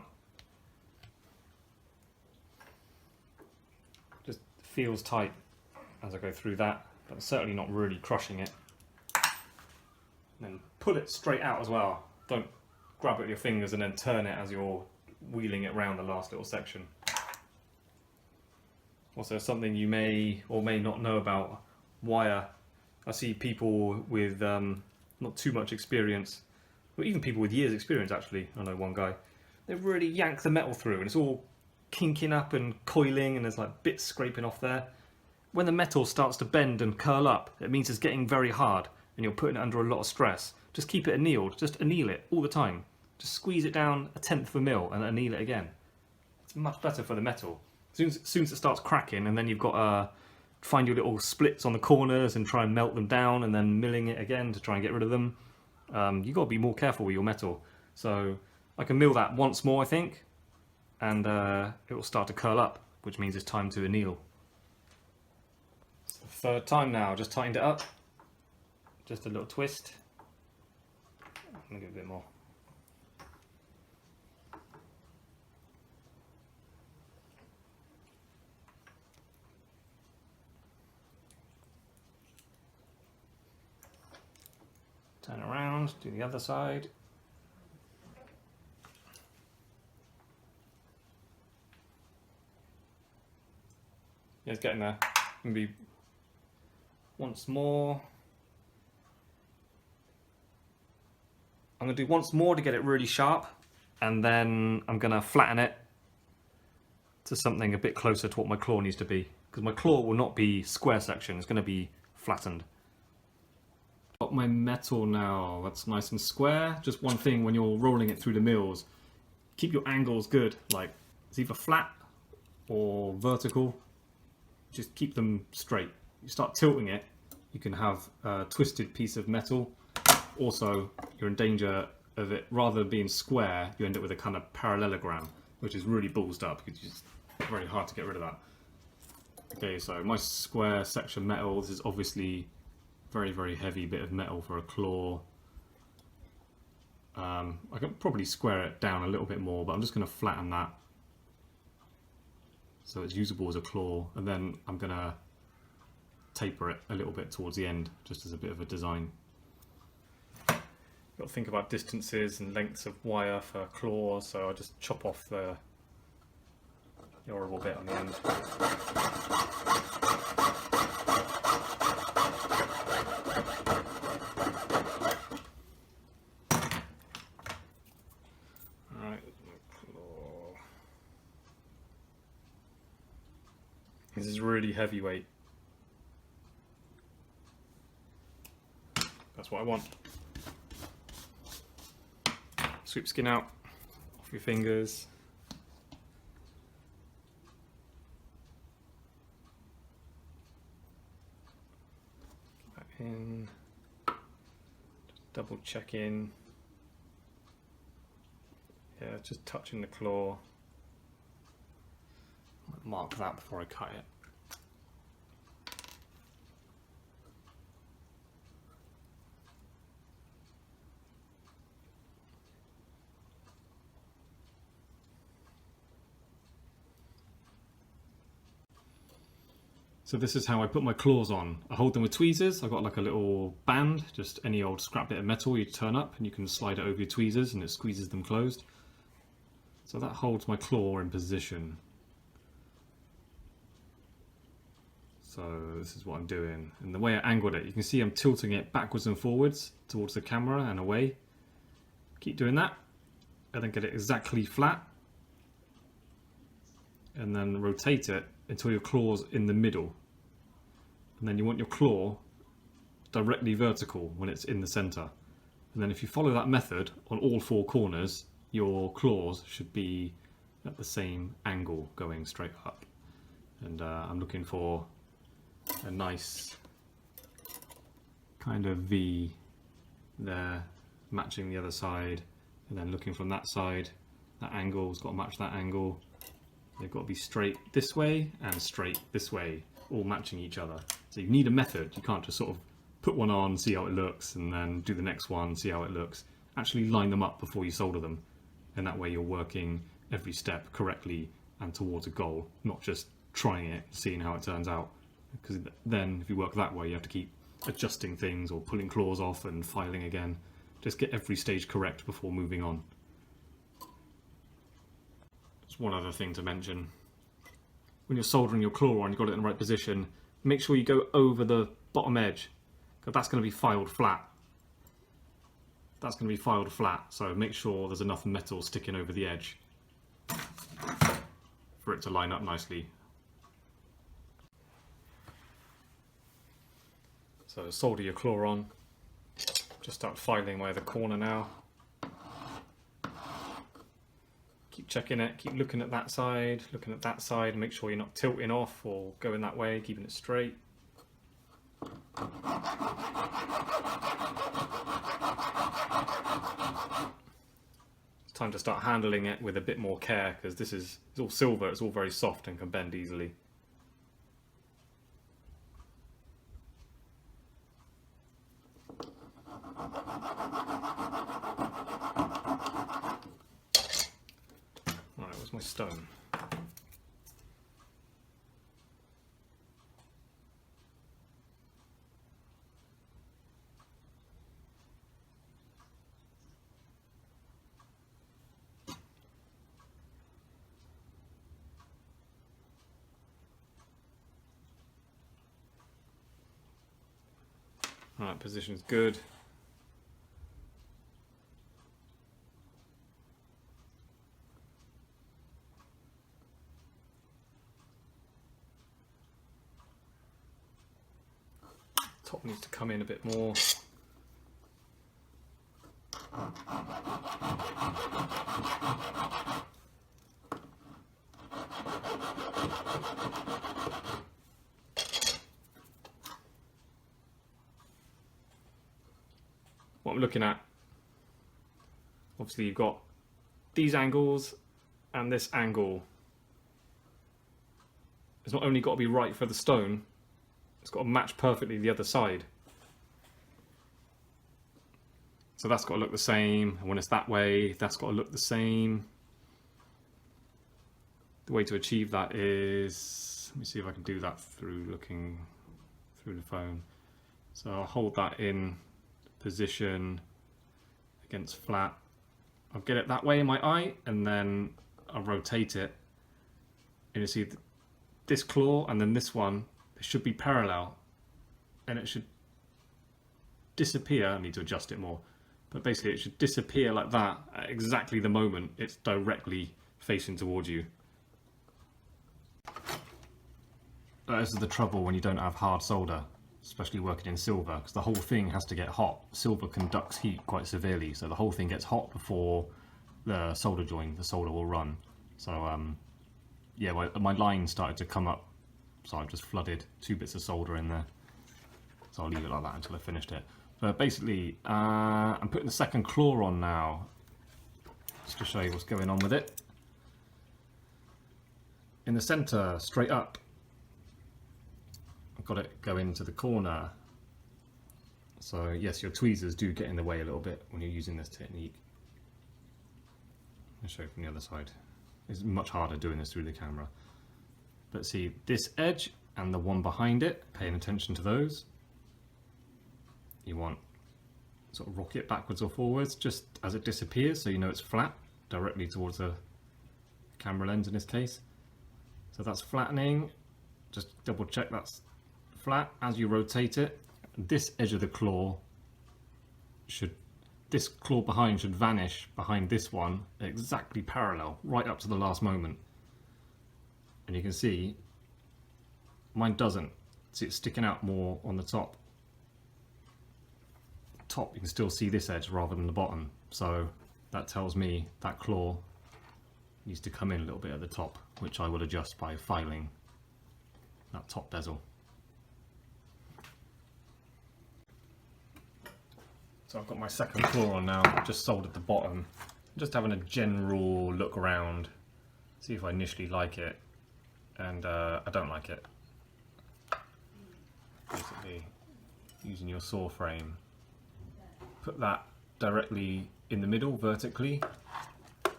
Just feels tight as I go through that, but I'm certainly not really crushing it. And then pull it straight out as well. Don't grab it with your fingers and then turn it as you're wheeling it around the last little section. Also, something you may or may not know about wire. I see people with not too much experience, or even people with years experience actually, I know one guy, they really yank the metal through and it's all kinking up and coiling and there's like bits scraping off there. When the metal starts to bend and curl up, it means it's getting very hard and you're putting it under a lot of stress. Just keep it annealed, just anneal it all the time. Just squeeze it down 1/10 of a mil and anneal it again. It's much better for the metal. As soon as it starts cracking, and then you've got to find your little splits on the corners and try and melt them down and then milling it again to try and get rid of them. You've got to be more careful with your metal. So I can mill that once more, I think, and it will start to curl up, which means it's time to anneal. It's the third time now, just tightened it up. Just a little twist. I'm going to give it a bit more. Turn around, do the other side. Yeah, it's getting there. Maybe once more. I'm going to do once more to get it really sharp, and then I'm going to flatten it to something a bit closer to what my claw needs to be, because my claw will not be square section, it's going to be flattened. Got my metal now, that's nice and square. Just one thing when you're rolling it through the mills, keep your angles good, like it's either flat or vertical, just keep them straight. You start tilting it, you can have a twisted piece of metal. Also, you're in danger of it, rather than being square, you end up with a kind of parallelogram, which is really ballsed up, because it's very hard to get rid of that. Okay, so my square section metal, this is obviously very, very heavy bit of metal for a claw. I can probably square it down a little bit more, but I'm just going to flatten that so it's usable as a claw, and then I'm going to taper it a little bit towards the end, just as a bit of a design. Got to think about distances and lengths of wire for claws, so I'll just chop off the horrible bit on the end. This is really heavyweight. That's what I want. Sweep skin out, off your fingers. Back in. Just double check in. Yeah, just touching the claw. Mark that before I cut it. So this is how I put my claws on. I hold them with tweezers. I've got like a little band, just any old scrap bit of metal you turn up and you can slide it over your tweezers and it squeezes them closed. So that holds my claw in position. So this is what I'm doing. And the way I angled it, you can see I'm tilting it backwards and forwards towards the camera and away. Keep doing that. And then get it exactly flat. And then rotate it until your claw's in the middle. And then you want your claw directly vertical when it's in the center. And then if you follow that method on all four corners, your claws should be at the same angle going straight up. And I'm looking for a nice kind of V there, matching the other side, and then looking from that side, that angle's got to match that angle. They've got to be straight this way and straight this way, all matching each other. So you need a method. You can't just sort of put one on, see how it looks, and then do the next one, see how it looks. Actually line them up before you solder them, and that way you're working every step correctly and towards a goal, not just trying it, seeing how it turns out. Because then if you work that way, you have to keep adjusting things or pulling claws off and filing again. Just get every stage correct before moving on. Just one other thing to mention. When you're soldering your claw on, you've got it in the right position, make sure you go over the bottom edge, because that's going to be filed flat. That's going to be filed flat, so make sure there's enough metal sticking over the edge for it to line up nicely. So solder your claw on, just start filing away the corner now. Keep checking it, keep looking at that side, make sure you're not tilting off or going that way, keeping it straight. It's time to start handling it with a bit more care, because it's all silver, it's all very soft and can bend easily. Alright, where's my stone? Alright, position's good. Top needs to come in a bit more. What I'm looking at, obviously you've got these angles and this angle. It's not only got to be right for the stone, it's got to match perfectly the other side. So that's got to look the same, and when it's that way, that's got to look the same. The way to achieve that is, let me see if I can do that through looking through the phone. So I'll hold that in position against flat. I'll get it that way in my eye, and then I'll rotate it. And you see this claw and then this one, it should be parallel, and it should disappear. I need to adjust it more, but basically it should disappear like that at exactly the moment it's directly facing towards you. This is the trouble when you don't have hard solder, especially working in silver, because the whole thing has to get hot. Silver conducts heat quite severely, so the whole thing gets hot before the solder joint, the solder will run. So yeah, my line started to come up, so I've just flooded 2 bits of solder in there. So I'll leave it like that until I finished it. But basically, I'm putting the second claw on now, just to show you what's going on with it. In the centre, straight up, I've got it go into the corner. So yes, your tweezers do get in the way a little bit when you're using this technique. I'll show you from the other side. It's much harder doing this through the camera. But see, this edge and the one behind it, paying attention to those. You want sort of rock it backwards or forwards just as it disappears, so you know it's flat, directly towards the camera lens in this case. So that's flattening. Just double check that's flat. As you rotate it, this edge of the claw this claw behind should vanish behind this one exactly parallel, right up to the last moment. And you can see mine doesn't. See, it's sticking out more on the top. You can still see this edge rather than the bottom, so that tells me that claw needs to come in a little bit at the top, which I will adjust by filing that top bezel. So I've got my second claw on now, just soldered the bottom, just having a general look around, see if I initially like it, and I don't like it. Basically, using your saw frame, put that directly in the middle, vertically. I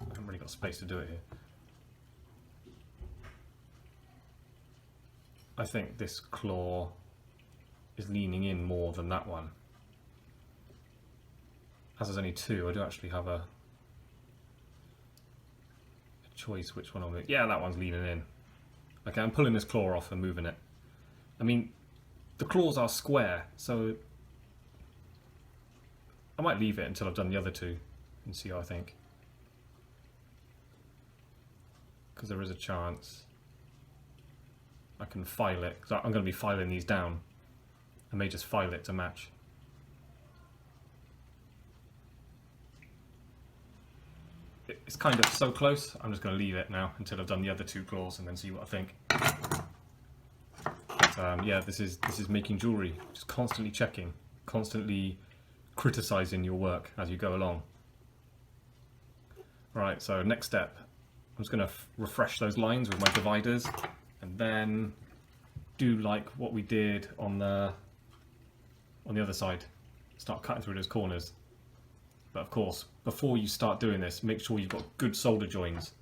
haven't really got space to do it here. I think this claw is leaning in more than that one. As there's only 2, I do actually have a choice which one I'll make. Yeah, that one's leaning in. Okay, I'm pulling this claw off and moving it. I mean, the claws are square, so I might leave it until I've done the other 2 and see how I think. Because there is a chance I can file it, because I'm going to be filing these down. I may just file it to match. It's kind of so close, I'm just going to leave it now until I've done the other 2 claws and then see what I think. But, yeah, this is making jewellery, just constantly checking, constantly criticising your work as you go along. Right, so next step, I'm just going to refresh those lines with my dividers, and then do like what we did on the other side, start cutting through those corners. But of course, before you start doing this, make sure you've got good solder joins,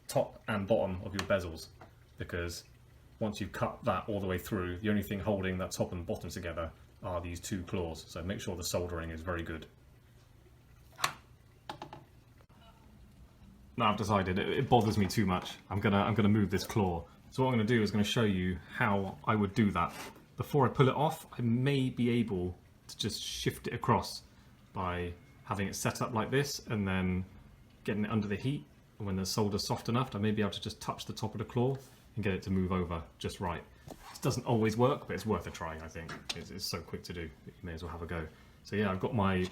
top and bottom of your bezels, because once you've cut that all the way through, the only thing holding that top and bottom together are these 2 claws, so make sure the soldering is very good. Now I've decided it bothers me too much. I'm gonna move this claw. So what I'm gonna do is gonna show you how I would do that. Before I pull it off, I may be able to just shift it across by having it set up like this and then getting it under the heat. And when the solder's soft enough, I may be able to just touch the top of the claw and get it to move over just right. This doesn't always work, but it's worth a try, I think. It's so quick to do, you may as well have a go. So yeah, I've got my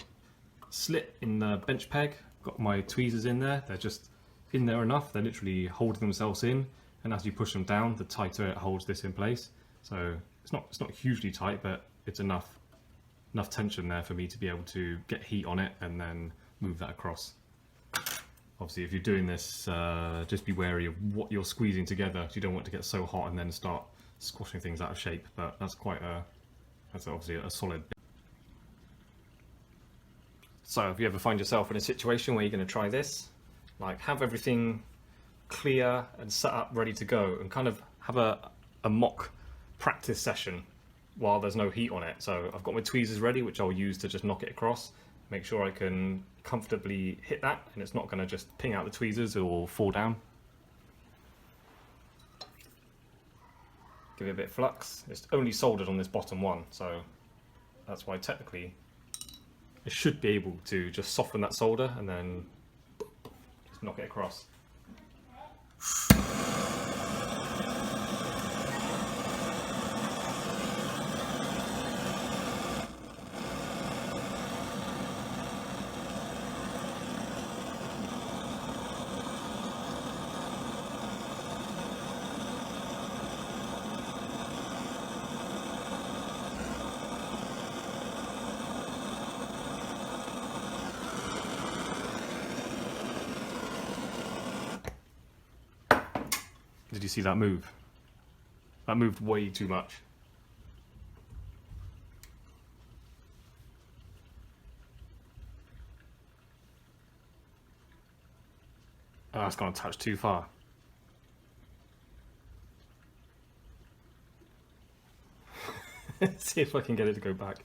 slit in the bench peg, got my tweezers in there, they're just in there enough, they're literally holding themselves in, and as you push them down, the tighter it holds this in place. So it's not hugely tight, but it's enough tension there for me to be able to get heat on it and then move that across. Obviously, if you're doing this, just be wary of what you're squeezing together, because you don't want it to get so hot and then start squashing things out of shape. But that's obviously a solid bit. So if you ever find yourself in a situation where you're going to try this, like have everything clear and set up ready to go, and kind of have a mock practice session while there's no heat on it. So I've got my tweezers ready, which I'll use to just knock it across, make sure I can comfortably hit that and it's not going to just ping out the tweezers or fall down. Give it a bit of flux. It's only soldered on this bottom one, so that's why technically it should be able to just soften that solder and then just knock it across. Did you see that move? That moved way too much. Oh, that's gone a touch too far. See if I can get it to go back.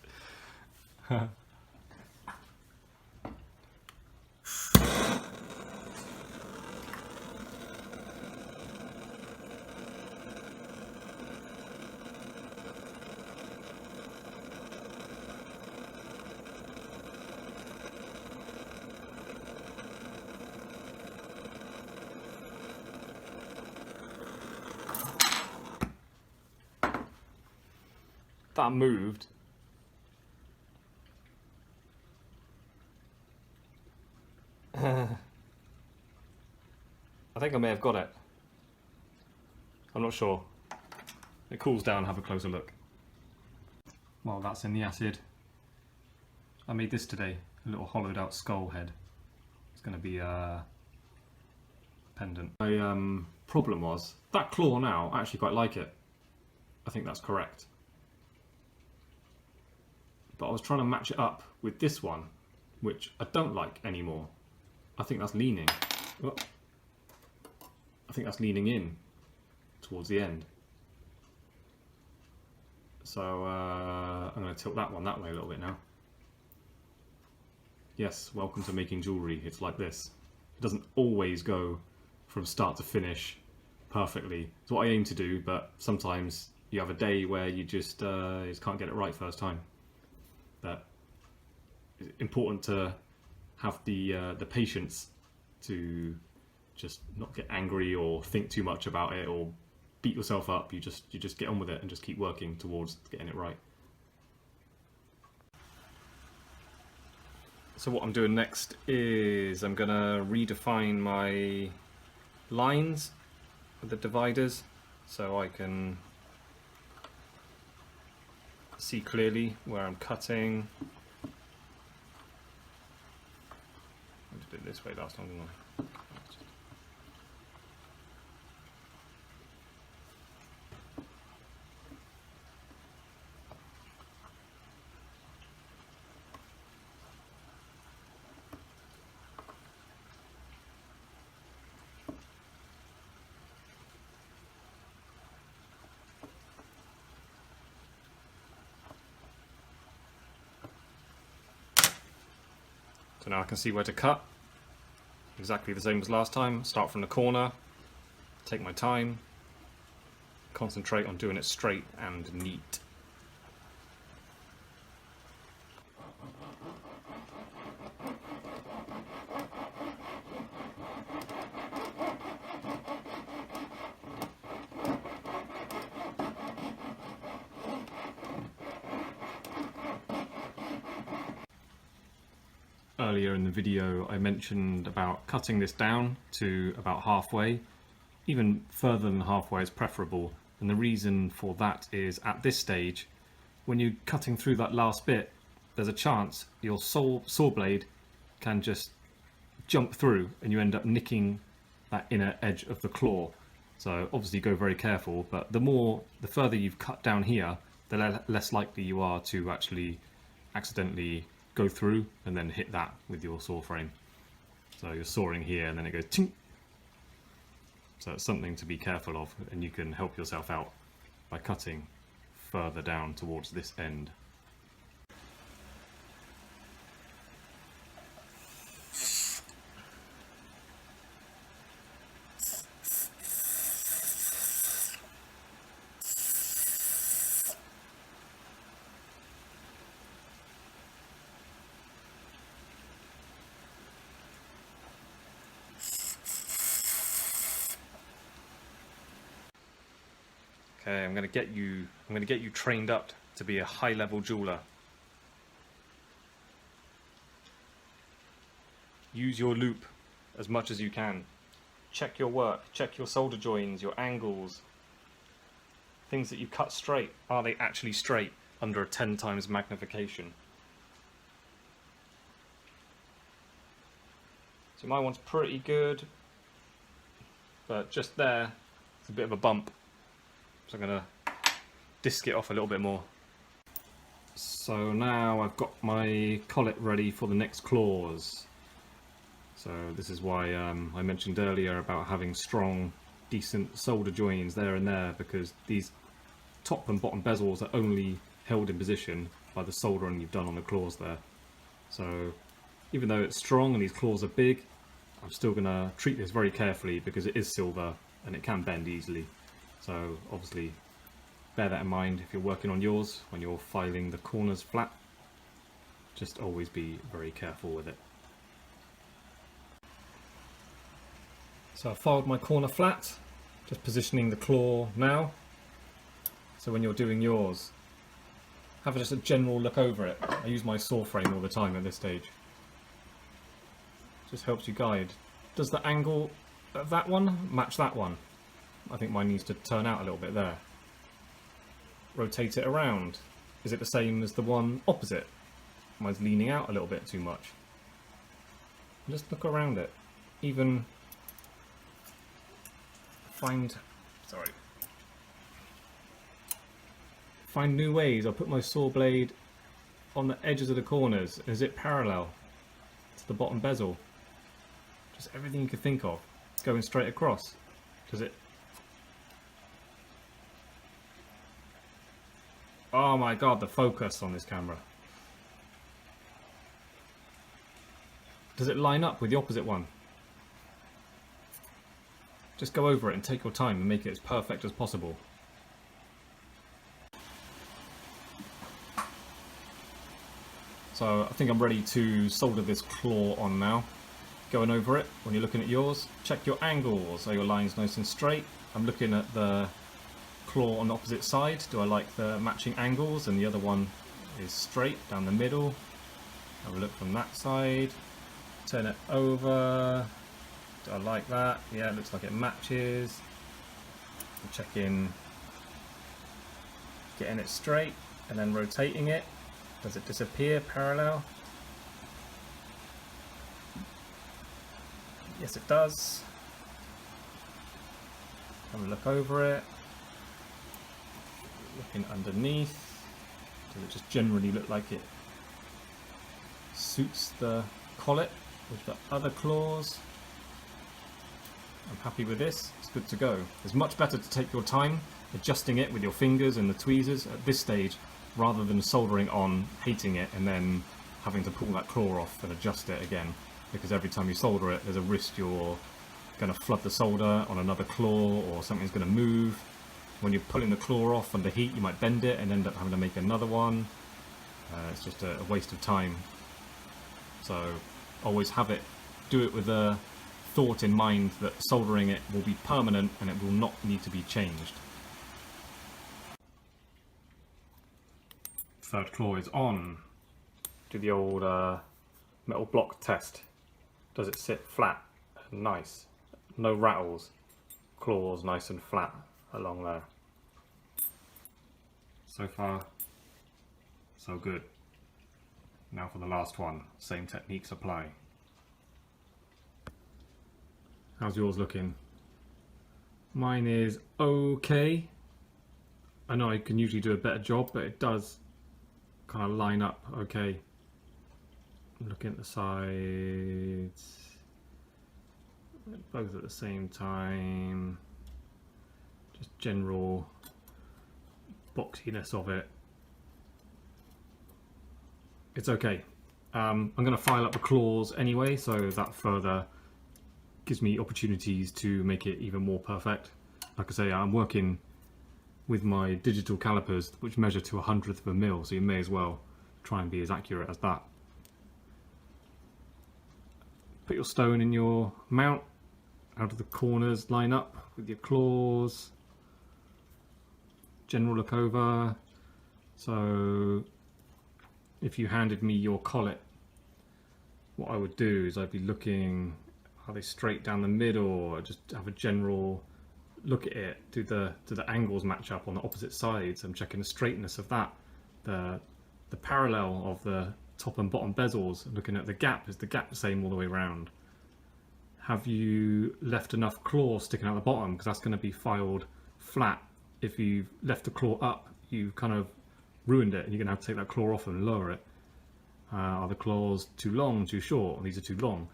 That moved. I think I may have got it. I'm not sure. It cools down, have a closer look. While that's in the acid, I made this today, a little hollowed out skull head. It's going to be a pendant. My problem was, that claw now, I actually quite like it. I think that's correct. But I was trying to match it up with this one, which I don't like anymore. I think that's leaning. Oh. I think that's leaning in towards the end. So I'm going to tilt that one that way a little bit now. Yes, welcome to making jewellery. It's like this. It doesn't always go from start to finish perfectly. It's what I aim to do, but sometimes you have a day where you just can't get it right first time. But it's important to have the patience to just not get angry or think too much about it or beat yourself up. You just get on with it and just keep working towards getting it right. So what I'm doing next is I'm gonna redefine my lines with the dividers so I can see clearly where I'm cutting. I did it this way last time, didn't I? So now I can see where to cut, exactly the same as last time. Start from the corner, take my time, concentrate on doing it straight and neat. Earlier in the video I mentioned about cutting this down to about halfway. Even further than halfway is preferable, and the reason for that is at this stage, when you're cutting through that last bit, there's a chance your saw blade can just jump through and you end up nicking that inner edge of the claw. So obviously go very careful, but the further you've cut down here, the less likely you are to actually accidentally go through and then hit that with your saw frame. So you're sawing here and then it goes tink. So it's something to be careful of, and you can help yourself out by cutting further down towards this end. Okay, I'm going to get you trained up to be a high-level jeweler. Use your loop as much as you can. Check your work, check your solder joins, your angles. Things that you cut straight, are they actually straight under a 10 times magnification? So my one's pretty good, but just there, It's a bit of a bump, so I'm going to disc it off a little bit more. So now I've got my collet ready for the next claws. So this is why I mentioned earlier about having strong, decent solder joins there and there, because these top and bottom bezels are only held in position by the soldering you've done on the claws there. So even though it's strong and these claws are big, I'm still going to treat this very carefully because it is silver and it can bend easily. So obviously bear that in mind if you're working on yours when you're filing the corners flat. Just always be very careful with it. So I've filed my corner flat, just positioning the claw now. So when you're doing yours, have just a general look over it. I use my saw frame all the time at this stage. Just helps you guide. Does the angle of that one match that one? I think mine needs to turn out a little bit there. Rotate it around. Is it the same as the one opposite? Mine's leaning out a little bit too much. Just look around it. Even find new ways. I'll put my saw blade on the edges of the corners. Is it parallel to the bottom bezel? Just everything you could think of. Going straight across. Does it... Oh my god, the focus on this camera. Does it line up with the opposite one? Just go over it and take your time and make it as perfect as possible. So I think I'm ready to solder this claw on now. Going over it, when you're looking at yours, check your angles. Are your lines nice and straight? I'm looking at the claw on the opposite side. Do I like the matching angles? And the other one is straight down the middle. Have a look from that side. Turn it over. Do I like that? Yeah, it looks like it matches. I'm checking, getting it straight and then rotating it. Does it disappear parallel? Yes, it does. Have a look over it. Looking underneath. Does it just generally look like it suits the collet with the other claws? I'm happy with this. It's good to go. It's much better to take your time adjusting it with your fingers and the tweezers at this stage, rather than soldering on, hating it, and then having to pull that claw off and adjust it again. Because every time you solder it, there's a risk you're going to flood the solder on another claw, or something's going to move. When you're pulling the claw off under heat, you might bend it and end up having to make another one. It's just a waste of time. So always have it, do it with a thought in mind that soldering it will be permanent and it will not need to be changed. Third claw is on. Do the old metal block test. Does it sit flat and nice? No rattles. Claws nice and flat along there. So far, so good. Now for the last one. Same techniques apply. How's yours looking? Mine is okay. I know I can usually do a better job, but it does kind of line up okay. I'm looking at the sides, both at the same time. Just general boxiness of it. It's okay. I'm going to file up the claws anyway, so that further gives me opportunities to make it even more perfect. Like I say, I'm working with my digital calipers, which measure to 1/100th of a mil, so you may as well try and be as accurate as that. Put your stone in your mount, out of the corners, line up with your claws. General look over. So if you handed me your collet, what I would do is I'd be looking, are they straight down the middle, or just have a general look at it. Do the angles match up on the opposite sides? I'm checking the straightness of that, the parallel of the top and bottom bezels, looking at the gap. Is the gap the same all the way around? have you left enough claw sticking out the bottom? Because that's going to be filed flat. If you've left the claw up, you've kind of ruined it, and you're going to have to take that claw off and lower it. Are the claws too long, too short? These are too long.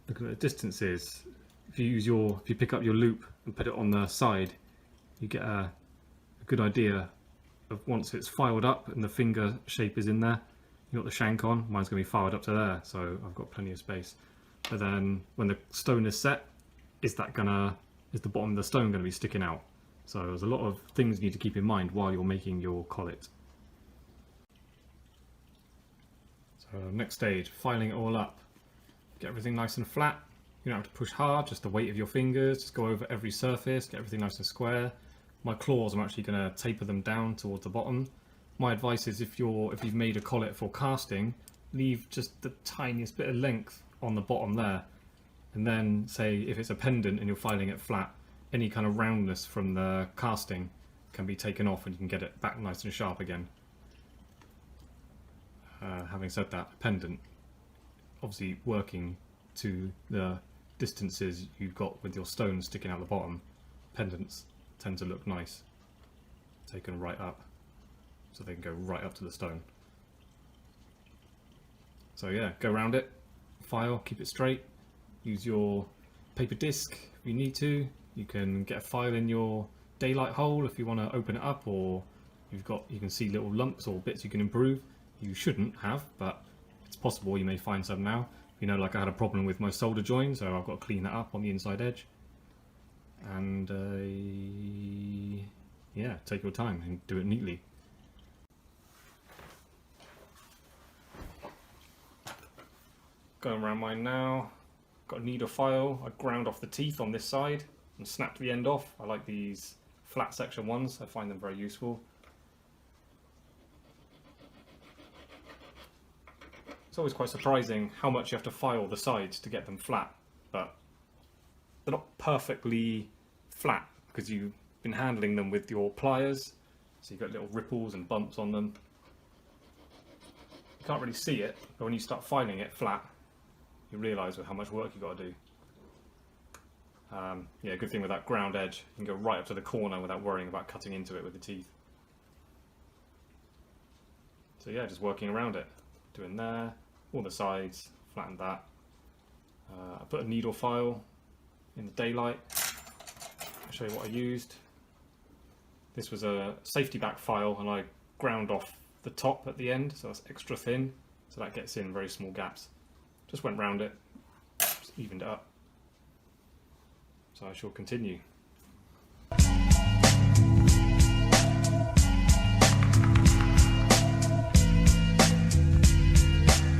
Looking at the distances, if you pick up your loop and put it on the side, you get a good idea of once it's filed up and the finger shape is in there. You got the shank on, mine's going to be filed up to there, so I've got plenty of space. But then when the stone is set, is the bottom of the stone going to be sticking out? So there's a lot of things you need to keep in mind while you're making your collet. So next stage, filing it all up. Get everything nice and flat. You don't have to push hard, just the weight of your fingers. Just go over every surface, get everything nice and square. My claws, I'm actually going to taper them down towards the bottom. My advice is if you've made a collet for casting, leave just the tiniest bit of length on the bottom there. And then say if it's a pendant and you're filing it flat, any kind of roundness from the casting can be taken off and you can get it back nice and sharp again. Having said that, a pendant, obviously working to the distances you've got with your stones sticking out the bottom, pendants tend to look nice, taken right up, so they can go right up to the stone. So yeah, go around it, file, keep it straight, use your paper disc if you need to. You can get a file in your daylight hole if you want to open it up, or you can see little lumps or bits you can improve. You shouldn't have, but it's possible you may find some now. You know, like I had a problem with my solder joint, so I've got to clean that up on the inside edge. And yeah, take your time and do it neatly. Going around mine now. Got a needle file. I ground off the teeth on this side and snapped the end off. I like these flat section ones. I find them very useful. It's always quite surprising how much you have to file the sides to get them flat, but they're not perfectly flat because you've been handling them with your pliers, so you've got little ripples and bumps on them. You can't really see it, but when you start filing it flat, you realise how much work you've got to do. Yeah, good thing with that ground edge, you can go right up to the corner without worrying about cutting into it with the teeth. So yeah, just working around it. Doing there, all the sides, flatten that. I put a needle file in the daylight. I'll show you what I used. This was a safety back file and I ground off the top at the end, so that's extra thin, so that gets in very small gaps. Just went round it, just evened it up. So I shall continue.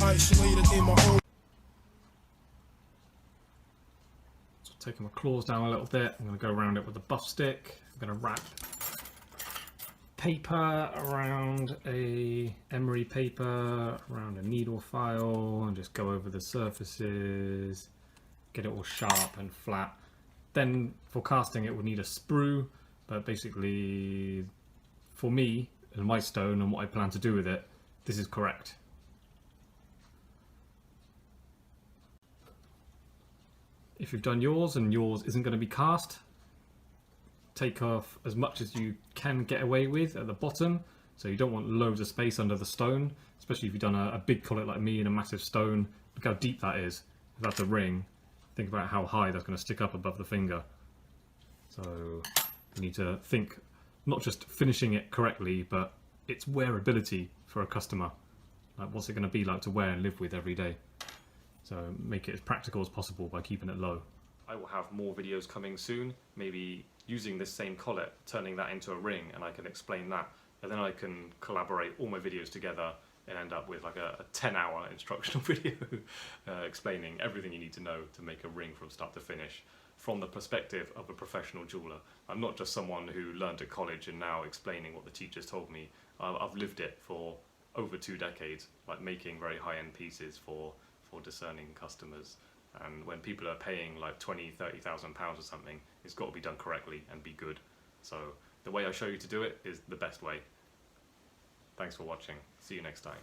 Isolated in my own. So taking my claws down a little bit, I'm going to go around it with a buff stick. I'm going to wrap paper around a emery paper, around a needle file, and just go over the surfaces, get it all sharp and flat. Then for casting it would need a sprue, but basically for me and my stone and what I plan to do with it, this is correct. If you've done yours and yours isn't going to be cast, take off as much as you can get away with at the bottom, so you don't want loads of space under the stone, especially if you've done a big collet like me in a massive stone. Look how deep that is. If that's a ring, think about how high that's going to stick up above the finger. So you need to think not just finishing it correctly, but its wearability for a customer. Like, what's it going to be like to wear and live with every day? So make it as practical as possible by keeping it low. I will have more videos coming soon, maybe using this same collet, turning that into a ring, and I can explain that. And then I can collaborate all my videos together and end up with like a 10-hour instructional video explaining everything you need to know to make a ring from start to finish from the perspective of a professional jeweler. I'm not just someone who learned at college and now explaining what the teachers told me. I've lived it for over 2 decades, like making very high-end pieces for discerning customers. And when people are paying like 20,000, 30,000 pounds or something, it's got to be done correctly and be good. So the way I show you to do it is the best way. Thanks for watching. See you next time.